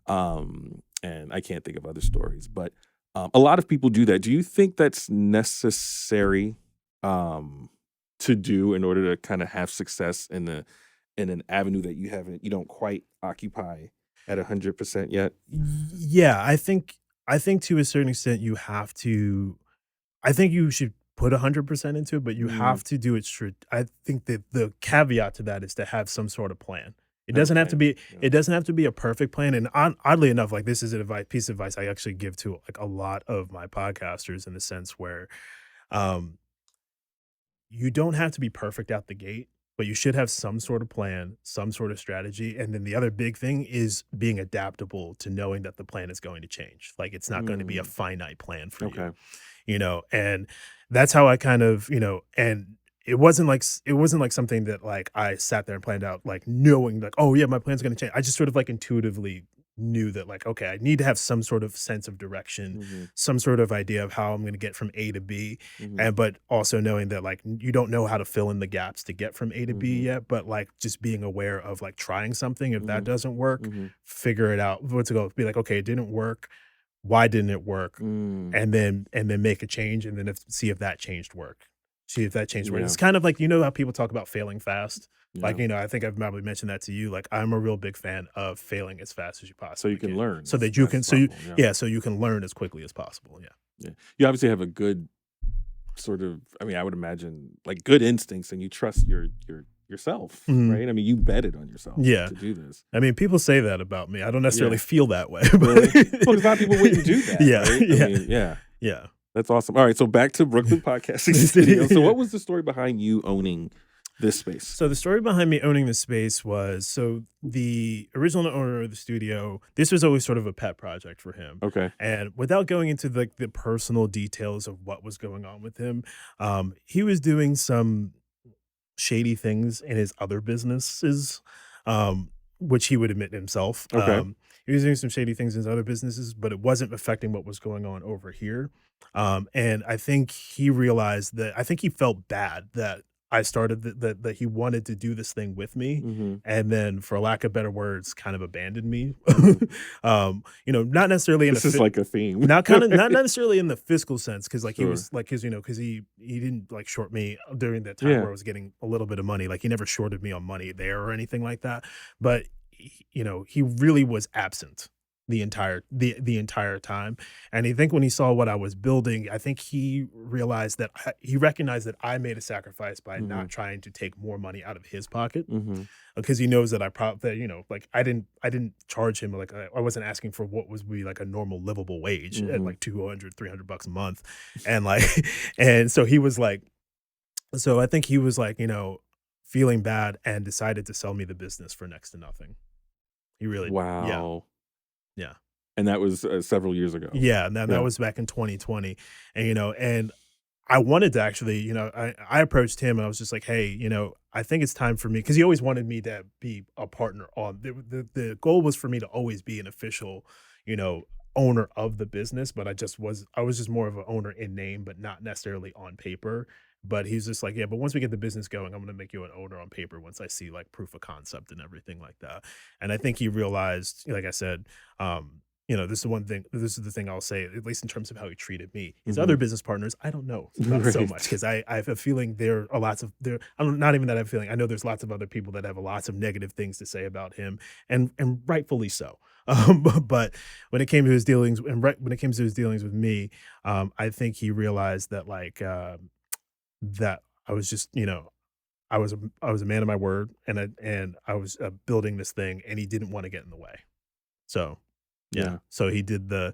And I can't think of other stories, but a lot of people do that. Do you think that's necessary um, to do in order to kind of have success in an avenue that you don't quite occupy at 100% yet? Yeah, I think to a certain extent you have to. I think you should put 100% into it, but you Mm, have to do it I think that the caveat to that is to have some sort of plan. It doesn't have to okay. be Yeah. it doesn't have to be a perfect plan, and oddly enough, like, this is piece of advice I actually give to, like, a lot of my podcasters in the sense where, um, you don't have to be perfect out the gate, but you should have some sort of plan, some sort of strategy. And then the other big thing is being adaptable to knowing that the plan is going to change. Like it's not going to be a Mm, finite plan for okay. and that's how I kind of, and it wasn't like something that like I sat there and planned out, like knowing like, oh yeah, my plan's going to change. I just sort of like intuitively knew that like, okay, I need to have some sort of sense of direction, Mhm, some sort of idea of how I'm going to get from A to B. mhm, And but also knowing that like you don't know how to fill in the gaps to get from A to B mhm, yet, but like just being aware of like trying something. If that mhm, doesn't work, mhm. figure it out. What's it go? Be like, okay, it didn't work. Why didn't it work? Mm, And then make a change, and then see if that changed work. See if that changed work. yeah, It's kind of like, how people talk about failing fast? Like, yeah. I think I've probably mentioned that to you. Like, I'm a real big fan of failing as fast as you So you possibly can can. learn So as that you fast can as possible, yeah, so you can learn as quickly as possible. Yeah. yeah. You obviously have a good sort of, I mean, I would imagine, like, good instincts, and you trust yourself, Mhm. right? I mean, you betted on yourself Yeah. to do this. I mean, people say that about me. I don't necessarily Yeah. feel that way, Really? but Well, 'cause a lot of people wouldn't do that, yeah, right? I yeah, mean, yeah, yeah. that's awesome. Alright, so back to Brooklyn Podcasting Studio. So what was the story behind you owning this space? So the story behind me owning the space was, so the original owner of the studio, this was always sort of a pet project for him. Okay. And without going into the personal details of what was going on with him, he was doing some shady things in his other businesses, which he would admit himself. Okay. He was doing some shady things in his other businesses, but it wasn't affecting what was going on over here. And I think he realized that, I think he felt bad that I started that he wanted to do this thing with me, Mhm, and then, for lack of better words, kind of abandoned me. mhm. Not necessarily in a This is like a theme. not necessarily in the fiscal sense, because like he Sure. was like, because he didn't like short me during that time Yeah. where I was getting a little bit of money. Like he never shorted me on money there or anything like that. But he really was absent the entire time. And I think when he saw what I was building, I think he realized that he recognized that I made a sacrifice by not Mhm, trying to take more money out of his pocket, mhm, because he knows that like I didn't charge him, like I wasn't asking for what was be like a normal livable wage at mhm. like 200, $300 a month. And like and so he was like, so I think he was like, feeling bad, and decided to sell me the business for next to nothing. He really, yeah, Wow. yeah. And that was, several years ago. Yeah, and that Yeah. was back in 2020. And I wanted to actually, I approached him, and I was just like, "Hey, I think it's time for me," because he always wanted me to be a partner on the goal was for me to always be an official, you know, owner of the business, but I was just more of an owner in name, but not necessarily on paper. But he's just like, "Yeah, but once we get the business going, I'm gonna make you an owner on paper once I see like proof of concept and everything like that." And I think he realized, like I said, this is the thing I'll say, at least in terms of how he treated me. His other Mhm. business partners, I don't know about so much, Right. because I have a feeling there are lots of there. I'm not even that I have a feeling. I know there's lots of other people that have lots of negative things to say about him, and rightfully so. But when it came to his dealings, when it came to his dealings with me, I think he realized that that I was just, I was a man of my word, and I was building this thing, and he didn't want to get in the way. So yeah. Yeah. So he did the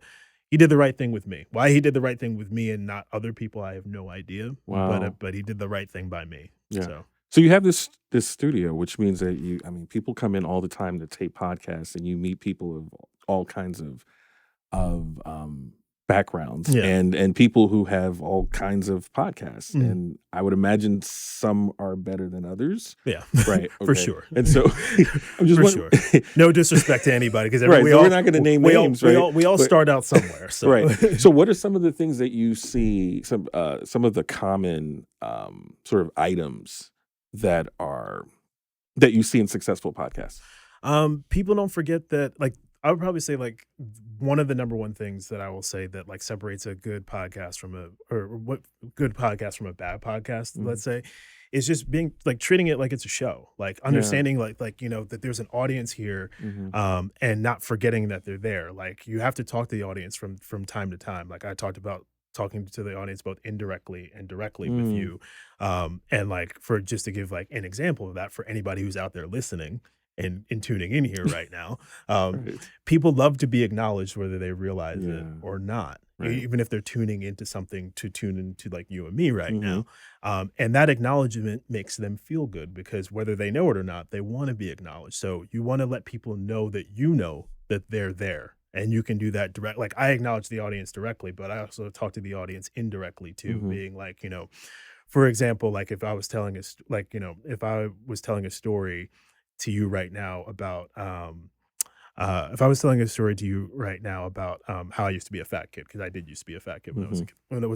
right thing with me. Why he did the right thing with me and not other people, I have no idea. Wow. But he did the right thing by me. Yeah. So So you have this studio, which means that I mean, people come in all the time to tape podcasts, and you meet people of all kinds of backgrounds, yeah, and people who have all kinds of podcasts, mhm, and I would imagine some are better than others. yeah, Right. for Okay. sure, And so I'm just for wondering. sure. No disrespect to anybody, because Right. we So we're all not going to name names, right? we all But start out somewhere. So right. So what are some of the things that you see, some of the common sort of items that are that you see in successful podcasts? People don't forget that, like, I would probably say, like, one of the number one things that I will say that, like, separates a good podcast from what good podcast from a bad podcast, Mhm. let's say, is just being like, treating it like it's a show, like Yeah. understanding, that there's an audience here, Mhm. and not forgetting that they're there. Like, you have to talk to the audience from time to time. Like I talked about talking to the audience both indirectly and directly with Mm. you. And like, for just to give like an example of that for anybody who's out there listening, and tuning in here right now. Right. People love to be acknowledged whether they realize it Yeah. or not, Right. even if they're tuning into something to tune into like you and me right Mhm. now. And that acknowledgement makes them feel good because whether they know it or not, they want to be acknowledged. So you want to let people know that they're there. And you can do that direct. Like I acknowledge the audience directly, but I also talk to the audience indirectly too, Mhm. being like, for example, like if I was telling if I was telling a story to you right now about if I was telling a story to you right now about how I used to be a fat kid, because I did used to be a fat kid when I was a Mhm.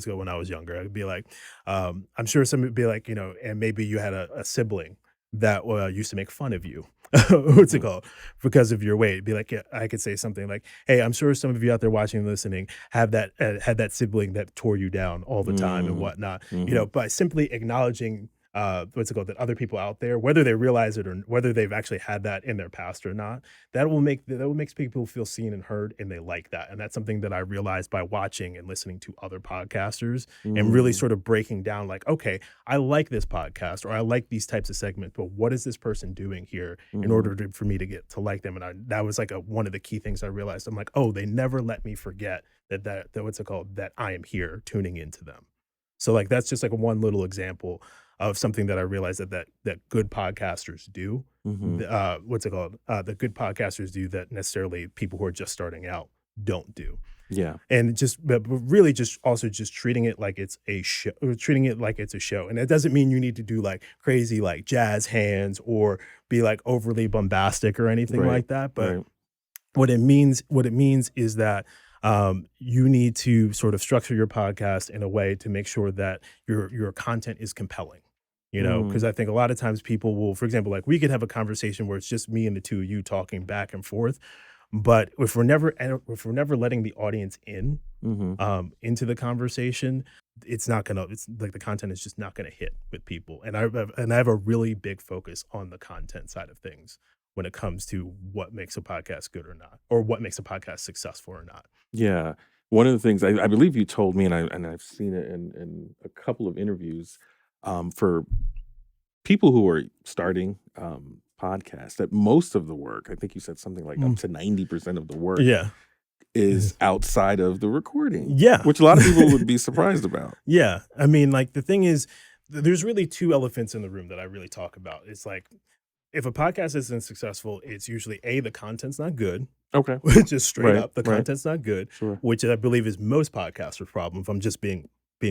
kid, when I was younger, I'd be like, I'm sure some would be like, and maybe you had a sibling that used to make fun of you. What's it Mhm. called? Because of your weight. It'd be like, yeah, I could say something like, "Hey, I'm sure some of you out there watching and listening have that had that sibling that tore you down all the time and Mm. whatnot." Mhm. By simply acknowledging that other people out there, whether they realize it or whether they've actually had that in their past or not, that will make people feel seen and heard, and they like that. And that's something that I realized by watching and listening to other podcasters and really Mm. sort of breaking down like, okay, I like this podcast or I like these types of segments, but what is this person doing here in Mhm. order for me to get to like them? And that was like one of the key things I realized. I'm like, oh, they never let me forget that I am here tuning into them. So like that's just like one little example of something that I realized that good podcasters do. Mhm. The good podcasters do that necessarily people who are just starting out don't do. Yeah. And but really just also just treating it like it's a show, treating it like it's a show. And that doesn't mean you need to do like crazy like jazz hands or be like overly bombastic or anything Right. like that. But Right. what it means is that you need to sort of structure your podcast in a way to make sure that your content is compelling. Because Mm. I think a lot of times people will, for example, like we could have a conversation where it's just me and the two of you talking back and forth, but if we're never letting the audience Mhm. into the conversation, it's like the content is just not gonna hit with people. And I have a really big focus on the content side of things when it comes to what makes a podcast good or not, or what makes a podcast successful or not. Yeah. One of the things I believe you told me, and I've seen it in a couple of interviews, for people who are starting podcasts, that most of the work, I think you said something like up Mm, to 90% of the work yeah. is outside of the recording, Yeah. which a lot of people would be surprised about. Yeah. I mean, like the thing is, there's really two elephants in the room that I really talk about. It's like if a podcast isn't successful, it's usually the content's not good, Okay. just straight Right. up, the Right. content's not good, Sure. which I believe is most podcasters' problem. If I'm just being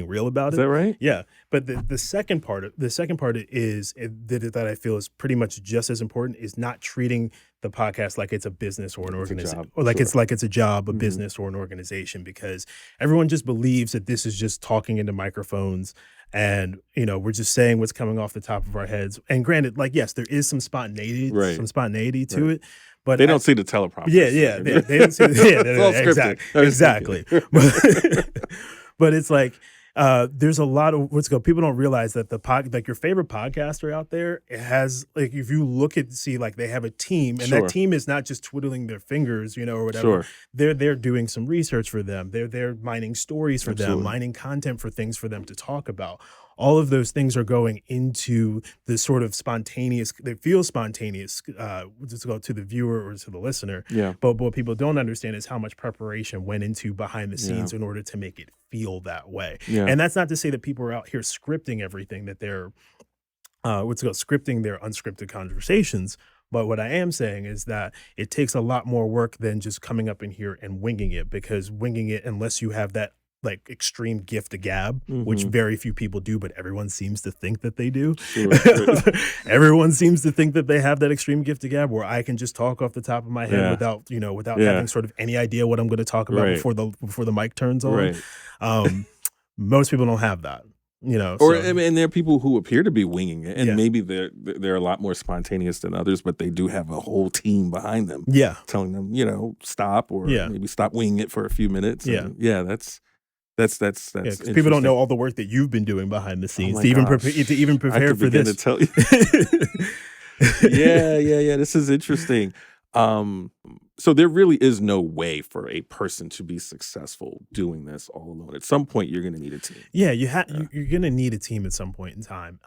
real about Is it, that right? yeah. But the second part is that I feel is pretty much just as important is not treating the podcast like it's a business or an Like it's a organization, job. or Sure. like it's a job, a Hmm. business, or an organization, because everyone just believes that this is just talking into microphones and we're just saying what's coming off the top of our heads. And granted, like yes, there is Right. some spontaneity to Right. it, but They don't see the teleprompter. yeah, It's like yeah, they don't see it's all scripted. exactly, I was exactly. thinking. But it's like there's a lot of people don't realize that like your favorite podcaster out there, it has like if you look at see like they have a team, and that Sure. team is not just twiddling their fingers, or whatever. Sure. They're doing some research for them. They're mining stories for them, Absolutely. mining content for things for them to talk about. All of those things are going into this sort of spontaneous. They feel spontaneous, to the viewer or to the listener. Yeah. But what people don't understand is how much preparation went into behind the Yeah. scenes in order to make it feel that way. Yeah. And that's not to say that people are out here scripting everything that they're scripting their unscripted conversations. But what I am saying is that it takes a lot more work than just coming up in here and winging it, because winging it, unless you have that like extreme gift of gab, which Hmm. very few people do, but everyone seems to think that they do. Sure. Sure. Everyone seems to think that they have that extreme gift of gab where I can just talk off the top of my head Yeah. without Yeah. having sort of any idea what I'm going to talk about Right. before the mic turns on. Right. Um, most people don't have that, Or so and there are people who appear to be winging it, and yeah. maybe they're a lot more spontaneous than others, but they do have a whole team behind them Yeah. telling them, stop, or Yeah. maybe stop winging it for a few minutes. Yeah. And yeah, that's Yeah, because people don't know interesting. all the work that you've been doing behind the Oh scenes my to even gosh, I prepare could for begin to this. tell you. Yeah. This is interesting. So there really is no way for a person to be successful doing this all alone. At some point, you're going to need a team. Yeah, you're gonna need a team at some point in time.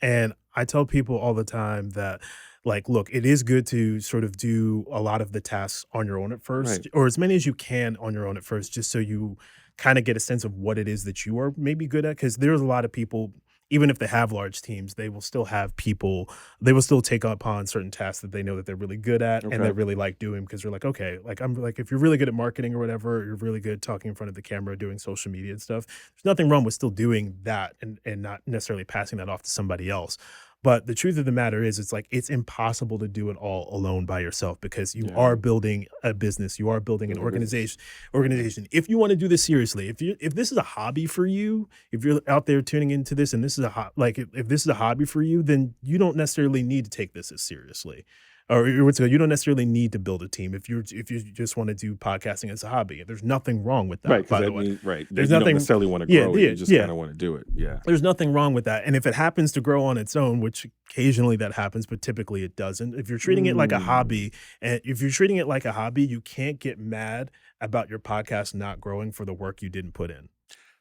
And I tell people all the time that like, look, it is good to sort of do a lot of the tasks on your own at Right. first, or as many as you can on your own at first, just so you kind of get a sense of what it is that you are maybe good at. Because there's a lot of people, even if they have large teams, they will still have people, they will still take upon certain tasks that they know that they're really good at and they Okay. really like doing because they're like, okay, like I'm like, if you're really good at marketing or whatever, or you're really good talking in front of the camera, doing social media and stuff, there's nothing wrong with still doing that and not necessarily passing that off to somebody else. But the truth of the matter is, it's like it's impossible to do it all alone by yourself because you Yeah. are building a business, you are building an Building a business. organization. If you want to do this seriously, if this is a hobby for you, if you're out there tuning into this and this is if this is a hobby for you, then you don't necessarily need to take this as seriously. Or you don't necessarily need to build a team if you just want to do podcasting as a hobby. There's nothing wrong with Right, that, because by the that way. means right. There's You don't nothing necessarily want to yeah, grow it. yeah, You just yeah. kind of want to do it. Yeah. There's nothing wrong with that. And if it happens to grow on its own, which occasionally that happens, but typically it doesn't. If you're treating it like a Mm. hobby, and if you're treating it like a hobby, you can't get mad about your podcast not growing for the work you didn't put in.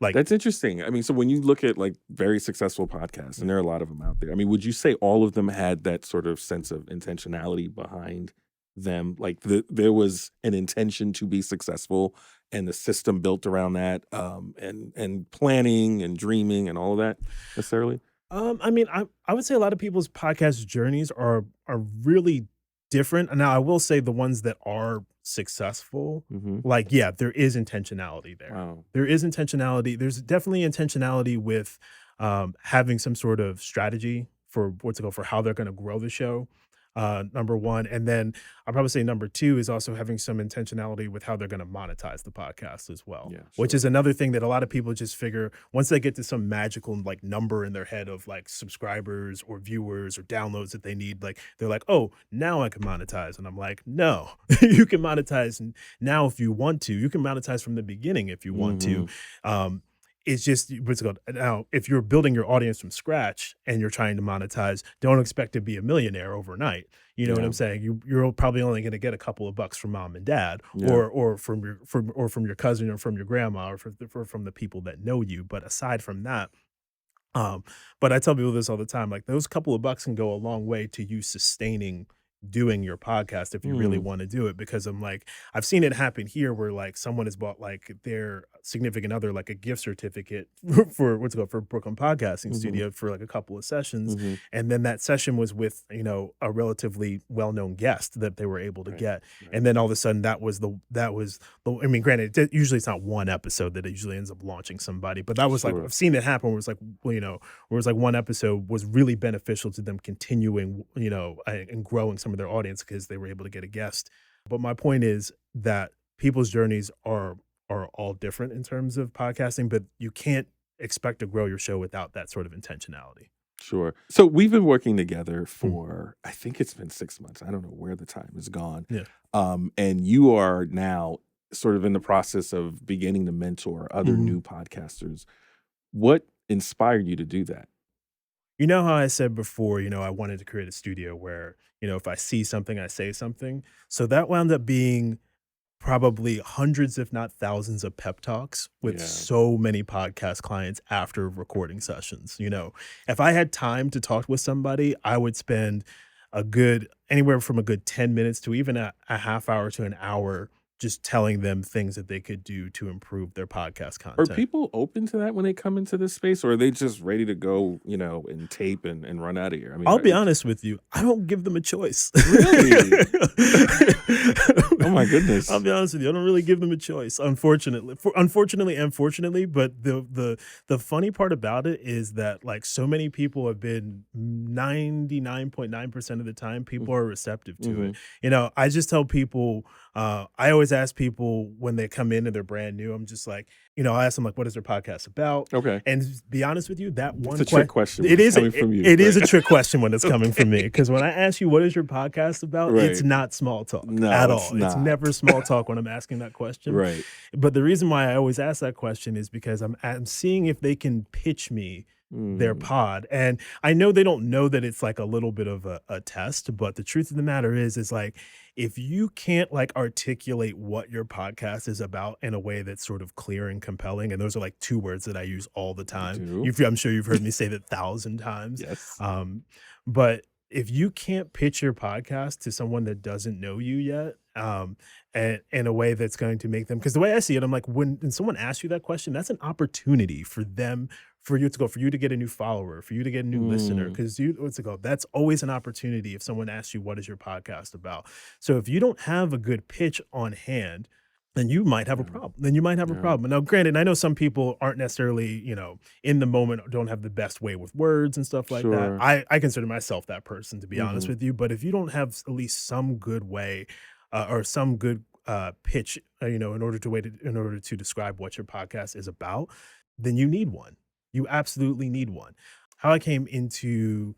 Like, That's interesting. I mean, so when you look at like very successful podcasts, and there are a lot of them out there, I mean, would you say all of them had that sort of sense of intentionality behind them? Like there was an intention to be successful and the system built around that, and planning and dreaming and all of that necessarily? I mean, I would say a lot of people's podcast journeys are really different. And now I will say the ones that are successful, Hmm. like, yeah, there is intentionality there. Wow. There is intentionality. There's definitely intentionality with having some sort of strategy for for how they're going to grow the show. Number one. And then I'll probably say number two is also having some intentionality with how they're going to monetize the podcast as well, Yeah, which sure. is another thing that a lot of people just figure once they get to some magical like number in their head of like subscribers or viewers or downloads that they need, like they're like, oh, now I can monetize. And I'm like, no, you can monetize now if you want to. You can monetize from the beginning if you want to. Hmm. Um, it's just what's it called now. If you're building your audience from scratch and you're trying to monetize, don't expect to be a millionaire overnight. You know what Yeah. I'm saying? You're probably only going to get a couple of bucks from mom and dad, Yeah. or from your cousin or from your grandma or from the people that know you. But aside from that, um, but I tell people this all the time, like those couple of bucks can go a long way to you sustaining doing your podcast if you really Mm. want to do it. Because I'm like, I've seen it happen here where like someone has bought like their significant other like a gift certificate for for Brooklyn Podcasting Hmm. Studio for like a couple of sessions. Hmm. And then that session was with, a relatively well-known guest that they were able to Right. get. Right. And then all of a sudden I mean, granted, usually it's not one episode that it usually ends up launching somebody, but that was like, Sure. I've seen it happen where it's like, well, where it's like one episode was really beneficial to them continuing, and growing some of their audience because they were able to get a guest. But my point is that people's journeys are all different in terms of podcasting, but you can't expect to grow your show without that sort of intentionality. Sure. So we've been working together Mm. for, I think it's been 6 months. I don't know where the time has gone. Yeah. And you are now sort of in the process of beginning to mentor other Mhm. new podcasters. What inspired you to do that? You know how I said before, I wanted to create a studio where, if I see something, I say something. So that wound up being probably hundreds, if not thousands, of pep talks with Yeah. so many podcast clients after recording sessions. If I had time to talk with somebody, I would spend anywhere from a good 10 minutes to even a half hour to an hour just telling them things that they could do to improve their podcast Are content. people open to that when they come into this space, or are they just ready to go, and tape and run out of here? I mean, I'll be honest with you, I don't give them a choice. Really? Oh my goodness. I'll be honest with you, I don't really give them a choice, unfortunately and fortunately. But the funny part about it is that like so many people have been 99.9% of the time, people are receptive to it. Mhm. I just tell people, I always ask people when they come in and they're brand new, I'm just like, I ask them like, what is their podcast about? Okay. And to be honest with you, that one It's a trick question. it when it's is coming from you. it is a right? trick question when it's coming from me, because when I ask you what is your podcast about, it's Right. not small talk No, at it's all. It's not. never small talk when I'm asking that question. Right. But the reason why I always ask that question is because I'm seeing if they can pitch me their Mm. pod. And I know they don't know that it's like a little bit of a test, but the truth of the matter is like if you can't like articulate what your podcast is about in a way that's sort of clear and compelling, and those are like two words that I use all the time. do. I'm sure you've heard me say that 1,000 times. Yes. But if you can't pitch your podcast to someone that doesn't know you yet, and in a way that's going to make them, because the way I see it, I'm like, when someone asks you that question, that's an opportunity for them, for you to go, for you to get a new follower, for you to get a new listener, Mm, because that's always an opportunity if someone asks you, what is your podcast about? So if you don't have a good pitch on hand, then you might have a yeah, problem. Then you might have a yeah, problem. Now, granted, I know some people aren't necessarily, in the moment, don't have the best way with words and stuff like that. sure. I consider myself that person, to be honest Mhm, with you. But if you don't have at least some good way, or some good pitch, in order to describe what your podcast is about, then you need one. You absolutely need one. How I came into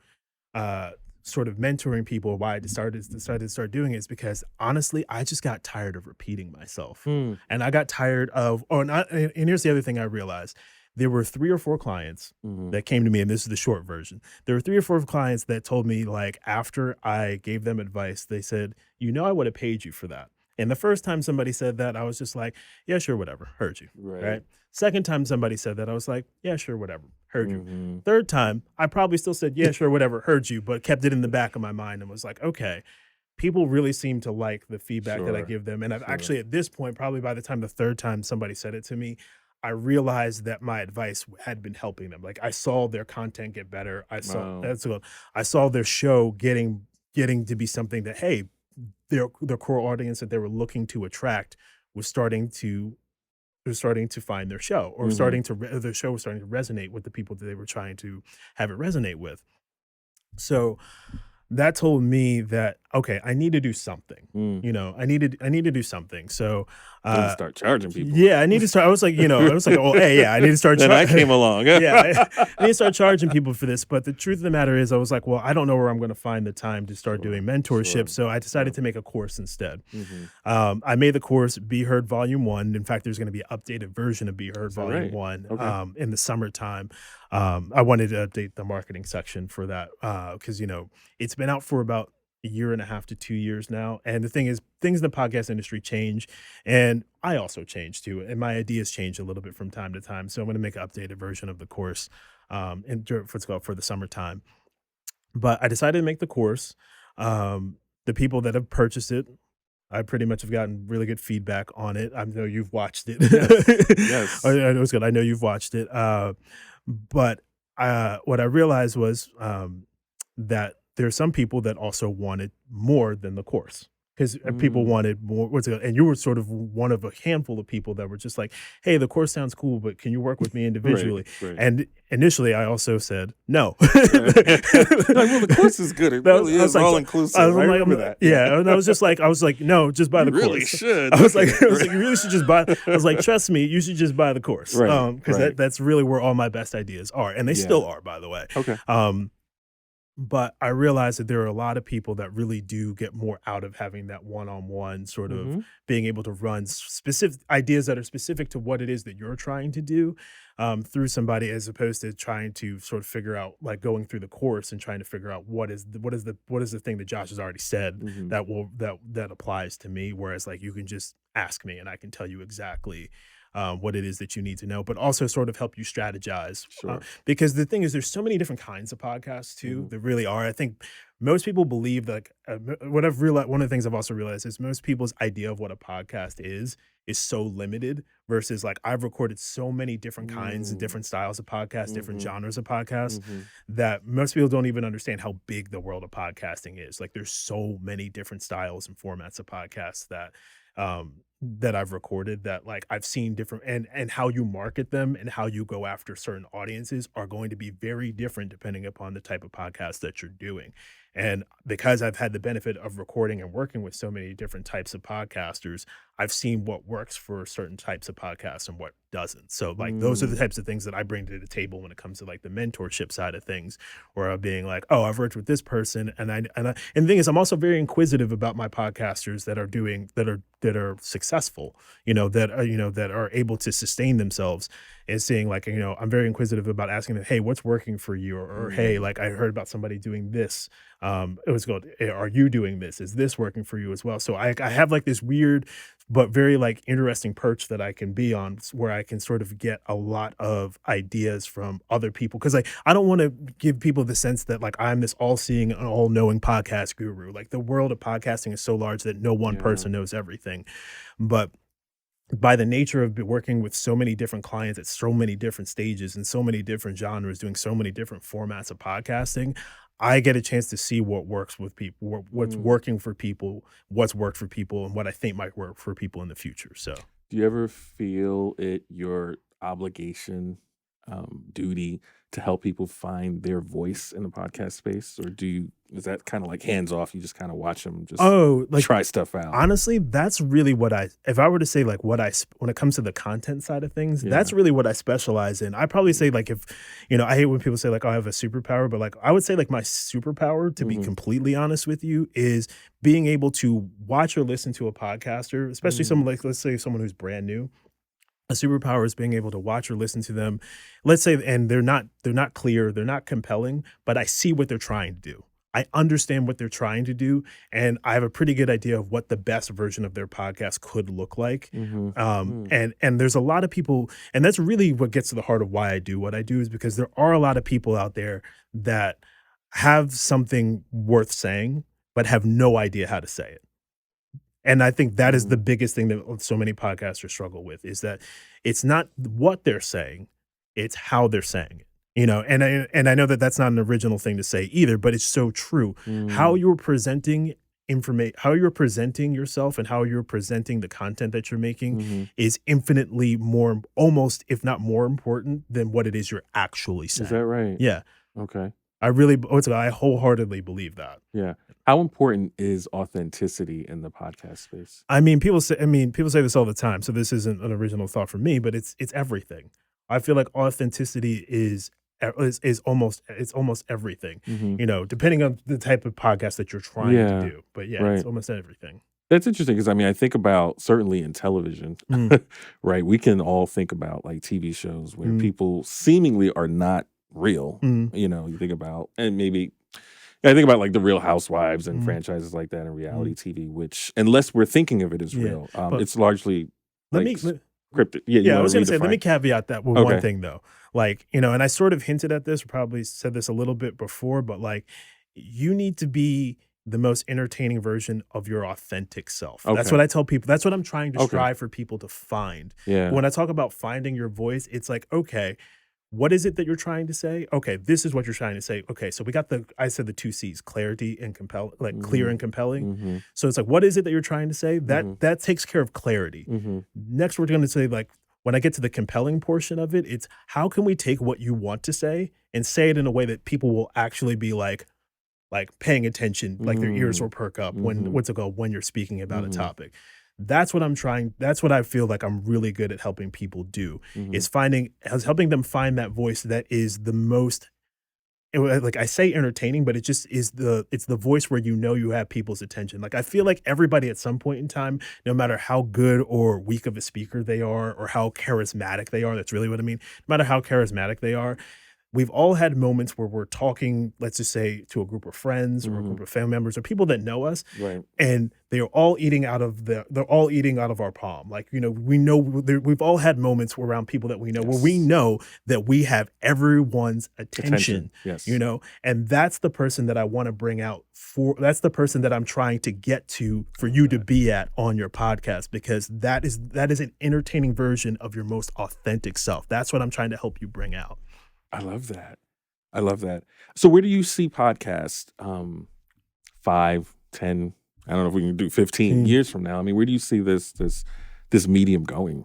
uh sort of mentoring people, why I decided to start doing it, is because honestly, I just got tired of repeating myself. mm, And I got tired of, or not, and here's the other thing I realized. There were 3 or 4 clients mhm, that came to me, and this is the short version. There were 3 or 4 clients that told me, like, after I gave them advice, they said, I would have paid you for that. And the first time somebody said that, I was just like, yeah, sure, whatever, heard you. right. Right. Second time somebody said that, I was like, yeah, sure, whatever, heard you. Mhm, Third time, I probably still said, yeah, sure, whatever, heard you, but kept it in the back of my mind and was like, okay, people really seem to like the feedback that I sure, give them. And I've sure. actually, at this point, probably by the time the third time somebody said it to me, I realized that my advice had been helping them. Like, I saw their content get better. Wow. I saw their show getting to be something that, hey, their core audience that they were looking to attract was starting to find their show, or Mhm, their show was starting to resonate with the people that they were trying to have it resonate with. So that told me that, okay, I need to do something. mm. I need to do something. So Need to uh start charging people. yeah, I need to start. I was like, oh, hey, yeah, I need to start. Then I came along. Yeah, I need to start charging people for this. But the truth of the matter is, I was like, well, I don't know where I'm going to find the time to start doing Sure, mentorship. sure. So I Yeah. decided to make a course instead. Mhm. I made the course Be Heard Volume 1. In fact, there's going to be an updated version of Be Heard Is that Volume right? 1 Okay. in the summertime. I wanted to update the marketing section for that, because, it's been out for about a year and a half to 2 years now. And the thing is, things in the podcast industry change. And I also change too. And my ideas change a little bit from time to time. So I'm going to make an updated version of the course for the summertime. But I decided to make the course. The people that have purchased it, I pretty much have gotten really good feedback on it. I know you've watched it. Yes. Yes. I know it's good. I know you've watched it. But what I realized was, that there are some people that also wanted more than the course, because people Mm. wanted more. And you were sort of one of a handful of people that were just like, "Hey, the course sounds cool, but can you work with me Right, individually?" right. And initially, I also said no. Right. Like, well, the course is good. It really I was is like, all I inclusive. was I like, remember that. yeah, and I was like, no, just buy You the really course. should. I was Okay. like, you really should just buy. I was like, trust me, you should just buy the course, Right, because right. that's really where all my best ideas are, and they Yeah. still are, by the way. Okay. But I realized that there are a lot of people that really do get more out of having that one-on-one sort of Mhm. being able to run specific ideas that are specific to what it is that you're trying to do, through somebody, as opposed to trying to sort of figure out, like, going through the course and trying to figure out what is the thing that Josh has already said Mhm. that applies to me. Whereas, like, you can just ask me and I can tell you exactly what it is that you need to know, but also sort of help you strategize. Sure. Because the thing is, there's so many different kinds of podcasts too. Mhm. There really are. I think most people believe, like, what I've realized, one of the things I've also realized is most people's idea of what a podcast is so limited, versus, like, I've recorded so many different kinds and Mm. different styles of podcasts, different Mhm. genres of podcasts, Mhm. that most people don't even understand how big the world of podcasting is. Like, there's so many different styles and formats of podcasts that I've recorded, that, like, I've seen different, and how you market them and how you go after certain audiences are going to be very different depending upon the type of podcast that you're doing. And because I've had the benefit of recording and working with so many different types of podcasters, I've seen what works for certain types of podcasts and what doesn't. So, like, those are the Mm. types of things that I bring to the table when it comes to, like, the mentorship side of things, where I'm being like, oh, I've worked with this person, and the thing is, I'm also very inquisitive about my podcasters that are successful, that are able to sustain themselves. and seeing like, I'm very inquisitive about asking them, hey, what's working for you? Or hey, Mm. like I heard about somebody doing this. It was called, are you doing this? Is this working for you as well? So I have like this weird but very like interesting perch that I can be on where I can sort of get a lot of ideas from other people. Cause like I don't want to give people the sense that like I'm this all seeing and all knowing podcast guru. Like the world of podcasting is so large that no one Yeah. person knows everything. But by the nature of working with so many different clients at so many different stages and so many different genres, doing so many different formats of podcasting, I get a chance to see what works with people, what's Mm. working for people, what's worked for people, and what I think might work for people in the future. So, Do you ever feel it your obligation, duty to help people find their voice in the podcast space, or is that kind of like hands off? You just kind of watch them just like try stuff out. honestly, that's really what if I were to say like when it comes to the content side of things, Yeah. that's really what I specialize in. I probably say like if, I hate when people say like, oh, I have a superpower, but like I would say like my superpower, to be Mhm. completely honest with you, is being able to watch or listen to a podcaster, especially someone like, let's say someone who's brand new. A superpower is being able to watch or listen to them, let's say, and they're not clear, they're not compelling, but I see what they're trying to do. I understand what they're trying to do, and I have a pretty good idea of what the best version of their podcast could look like. Mhm. And there's a lot of people, and that's really what gets to the heart of why I do what I do, is because there are a lot of people out there that have something worth saying, but have no idea how to say it. And I think that is the Mm. biggest thing that so many podcasters struggle with, is that it's not what they're saying, it's how they're saying it. And I know that that's not an original thing to say either, but it's so true. How Mm. you're presenting information, how you're presenting yourself and how you're presenting the content that you're making Mhm. is infinitely more, almost if not more important than what it is you're actually Is saying. that right? Yeah. Okay. I wholeheartedly believe that. Yeah. How important is authenticity in the podcast space? People say this all the time, so this isn't an original thought from me, but it's everything. I feel like authenticity is almost everything, Mhm. depending on the type of podcast that you're trying to Yeah. do. But yeah, it's Right. almost everything. That's interesting because I think about certainly in television, Mm, right? We can all think about like TV shows where mm, people seemingly are not real. mm, You think about, and maybe I think about like the Real Housewives and mm, franchises like that in reality mm. TV, which unless we're thinking of it as Yeah, real, but it's largely let like me let scripted. Yeah, you yeah, I want was to gonna say, let me redefine? caveat that with one Okay. thing though. Like, and I sort of hinted at this, or probably said this a little bit before, but like you need to be the most entertaining version of your authentic self. That's Okay. what I tell people. That's what I'm trying to Okay. strive for people to find. Yeah. When I talk about finding your voice, it's like, okay, what is it that you're trying to say? Okay, this is what you're trying to say. Okay, so we got I said the two C's, clarity and compel, like clear Mhm. and compelling. Mhm. So it's like, what is it that you're trying to say? Mhm. That takes care of clarity. Mhm. Next, we're going to say, like, when I get to the compelling portion of it, it's how can we take what you want to say and say it in a way that people will actually be like paying attention, like their ears will Mm. perk up Mhm. when you're speaking about a Mhm. topic. That's what I feel like I'm really good at helping people do, Mhm. is helping them find that voice that is the most, like I say entertaining, but it just is it's the voice where you have people's attention. Like I feel like everybody at some point in time, no matter how good or weak of a speaker they are or how charismatic they are, that's really what I mean. No matter how charismatic they are, we've all had moments where we're talking, let's just say, to a group of friends or a group Mhm. of family members or people that know us, Right. and they're all eating out of our palm. Like, we've all had moments around people that we know where we Yes. know that we have everyone's attention, Yes. and that's the person that I want to bring out that's the person that I'm trying to get to for you to be at on your podcast, because that is an entertaining version of your most authentic self. That's what I'm trying to help you bring out. I love that. I love that. So where do you see podcasts 5, 10, I don't know if we can do 15 Hmm. years from now? Where do you see this medium going?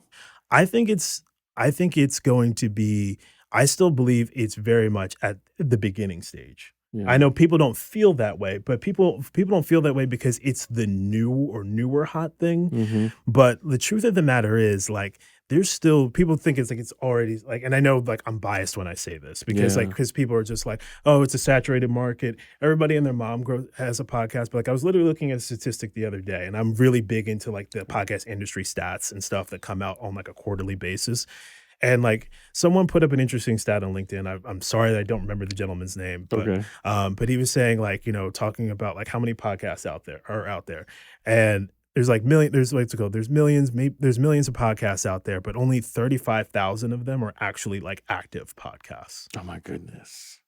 I think it's going to be, I still believe it's very much at the beginning stage. I Yeah. know people don't feel that way, but people don't feel that way because it's the new or newer hot thing. Mhm. But the truth of the matter is, like, there's still people think it's like it's already like, and I know like I'm biased when I say this because Yeah. because people are just like, oh, it's a saturated market. Everybody and their mom has a podcast. But like I was literally looking at a statistic the other day, and I'm really big into like the podcast industry stats and stuff that come out on like a quarterly basis. And like someone put up an interesting stat on LinkedIn. I'm sorry that I don't remember the gentleman's name, Okay. but he was saying like, talking about like how many podcasts are out there. And there's like there's millions, maybe there's millions of podcasts out there, but only 35,000 of them are actually like active podcasts. Oh my goodness.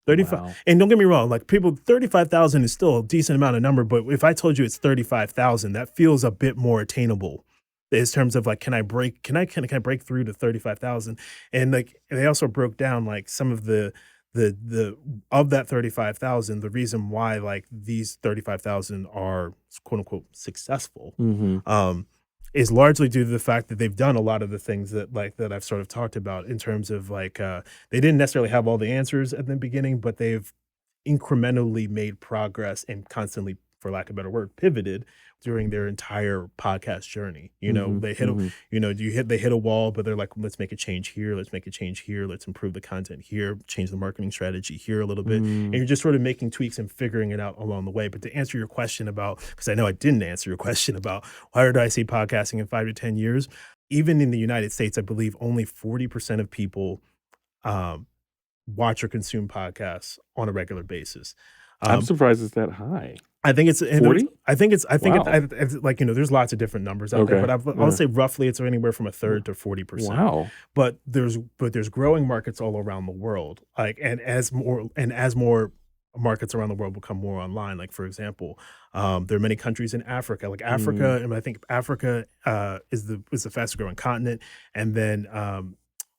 35. Wow. And don't get me wrong, like 35,000 is still a decent amount of number, but if I told you it's 35,000, that feels a bit more attainable in terms of like, can I break through to 35,000? And like, they also broke down like some of the of that 35,000, the reason why like these 35,000 are quote unquote successful, is largely due to the fact that they've done a lot of the things that I've sort of talked about in terms of like, they didn't necessarily have all the answers at the beginning, but they've incrementally made progress and constantly, for lack of a better word, pivoted during their entire podcast journey. They hit they hit a wall, but they're like, let's make a change here, let's make a change here, let's improve the content here, change the marketing strategy here a little bit. And you're just sort of making tweaks and figuring it out along the way. But to answer your question about, because I know I didn't answer your question about where do I see podcasting in 5 to 10 years, even in the United States, I believe only 40% of people watch or consume podcasts on a regular basis. I'm surprised it's that high. I think it's 40? Wow. Like, there's lots of different numbers out there, but I'll say roughly it's anywhere from a third to 40%. Wow. But there's growing markets all around the world. Like, and as more markets around the world become more online, like for example, there are many countries in Africa, like Africa, and I think Africa is the fastest growing continent, and then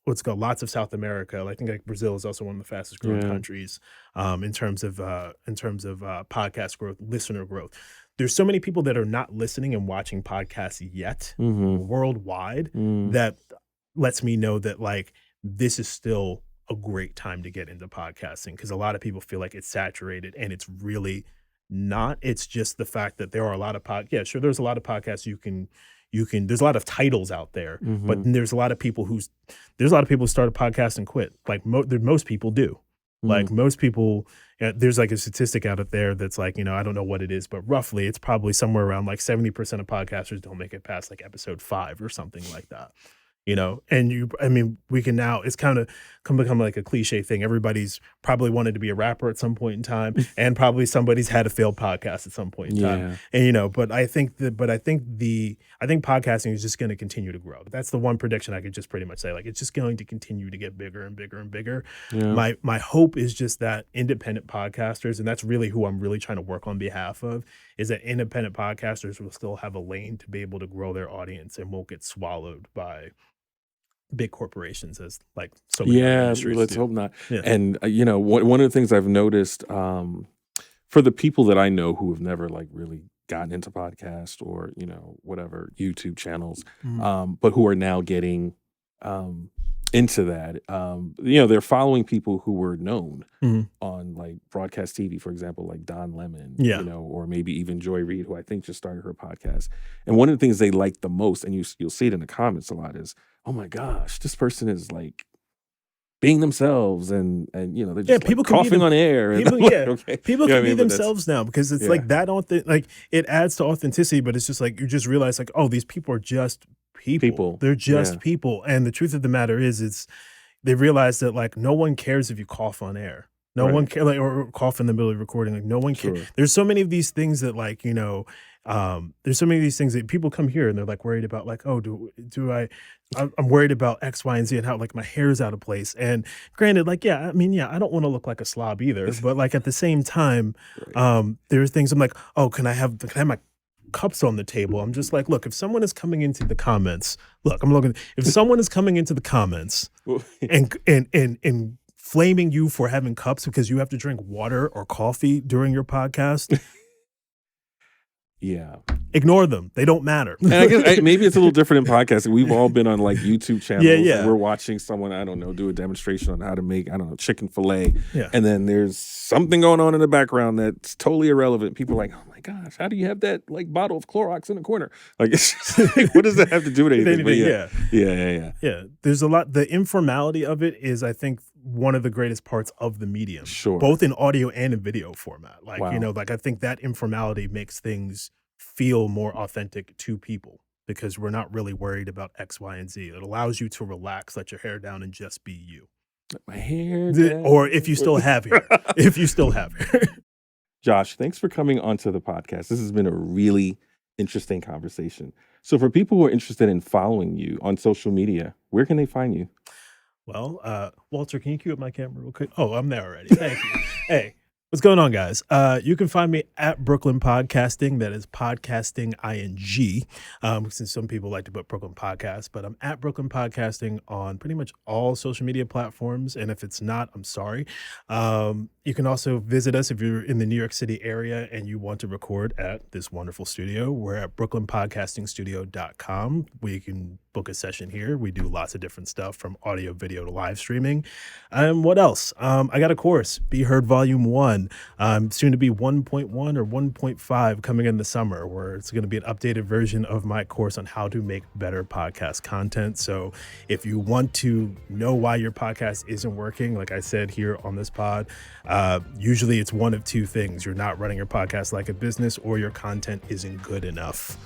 what's called lots of South America. I think like Brazil is also one of the fastest growing countries in terms of podcast growth, listener growth. There's so many people that are not listening and watching podcasts yet worldwide that lets me know that like this is still a great time to get into podcasting, because a lot of people feel like it's saturated, and it's really not. It's just the fact that there are a lot of there's a lot of podcasts you can there's a lot of titles out there, but there's a lot of people who start a podcast and quit. Like most people do. Like most people, there's like a statistic out there that's like, I don't know what it is, but roughly it's probably somewhere around like 70% of podcasters don't make it past like episode 5 or something like that. And we can now, it's kind of become like a cliche thing. Everybody's probably wanted to be a rapper at some point in time, and probably somebody's had a failed podcast at some point in time. And, but I think podcasting is just going to continue to grow. That's the one prediction I could just pretty much say, like, it's just going to continue to get bigger and bigger and bigger. Yeah. My hope is just that independent podcasters, and that's really who I'm really trying to work on behalf of, is that independent podcasters will still have a lane to be able to grow their audience and won't get swallowed by big corporations, as like so many other industries let's do. hope not. Yeah. And one of the things I've noticed for the people that I know who have never like really gotten into podcasts or whatever YouTube channels, but who are now getting into that, they're following people who were known on like broadcast TV, for example, like Don Lemon, or maybe even Joy Reid, who I think just started her podcast. And one of the things they like the most, and you'll see it in the comments a lot, is, oh my gosh, this person is like being themselves, and they're just people like coughing on air. People, people can be themselves now, because it's like that. Like it adds to authenticity, but it's just like you just realize like, oh, these people are just people. They're just people, and the truth of the matter is, they realize that like no one cares if you cough on air. No one cares, like, or cough in the middle of recording. Like no one cares. There's so many of these things that like there's so many of these things that people come here and they're like worried about, like, oh, I'm worried about X, Y, and Z, and how like my hair's out of place. And granted, like, I don't want to look like a slob either, but like at the same time, there's things I'm like, oh, can I have my cups on the table? I'm just like, look, if someone is coming into the comments, if someone is coming into the comments and flaming you for having cups because you have to drink water or coffee during your podcast, ignore them. They don't matter. And I guess maybe it's a little different in podcasting. We've all been on like YouTube channels. And we're watching someone, I don't know, do a demonstration on how to make, I don't know, chicken fillet. And then there's something going on in the background that's totally irrelevant. People are like, oh my gosh, how do you have that like bottle of Clorox in the corner? Like, it's just, like, what does that have to do with anything? Yeah. There's a lot. The informality of it is, I think, one of the greatest parts of the medium. Both in audio and in video format. Like, like I think that informality makes things feel more authentic to people, because we're not really worried about X, Y, and Z. It allows you to relax, let your hair down, and just be you. My hair Or if you still have hair. If you still have hair. Josh, thanks for coming onto the podcast. This has been a really interesting conversation. So for people who are interested in following you on social media, where can they find you? Well, Walter, can you cue up my camera real quick? Oh, I'm there already. Thank you. Hey, what's going on, guys? You can find me at Brooklyn Podcasting. That is podcasting ing. Since some people like to put Brooklyn Podcast, but I'm at Brooklyn Podcasting on pretty much all social media platforms. And if it's not, I'm sorry. You can also visit us if you're in the New York City area and you want to record at this wonderful studio. We're at brooklynpodcastingstudio.com. We can book a session here. We do lots of different stuff from audio, video to live streaming. What else? I got a course, Be Heard Volume 1, soon to be 1.1 or 1.5 coming in the summer, where it's going to be an updated version of my course on how to make better podcast content. So if you want to know why your podcast isn't working, like I said here on this pod, usually it's one of two things. You're not running your podcast like a business, or your content isn't good enough,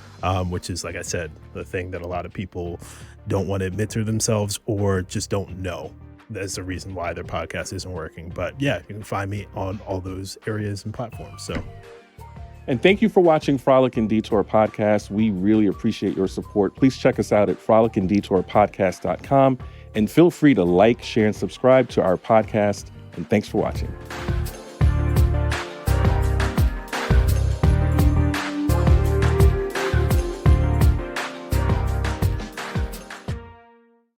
which is, like I said, the thing that a lot of people don't want to admit to themselves or just don't know. That's the reason why their podcast isn't working. But yeah, you can find me on all those areas and platforms. So. And thank you for watching Frolic and Detour Podcast. We really appreciate your support. Please check us out at frolicanddetourpodcast.com and feel free to like, share, and subscribe to our podcast. And thanks for watching.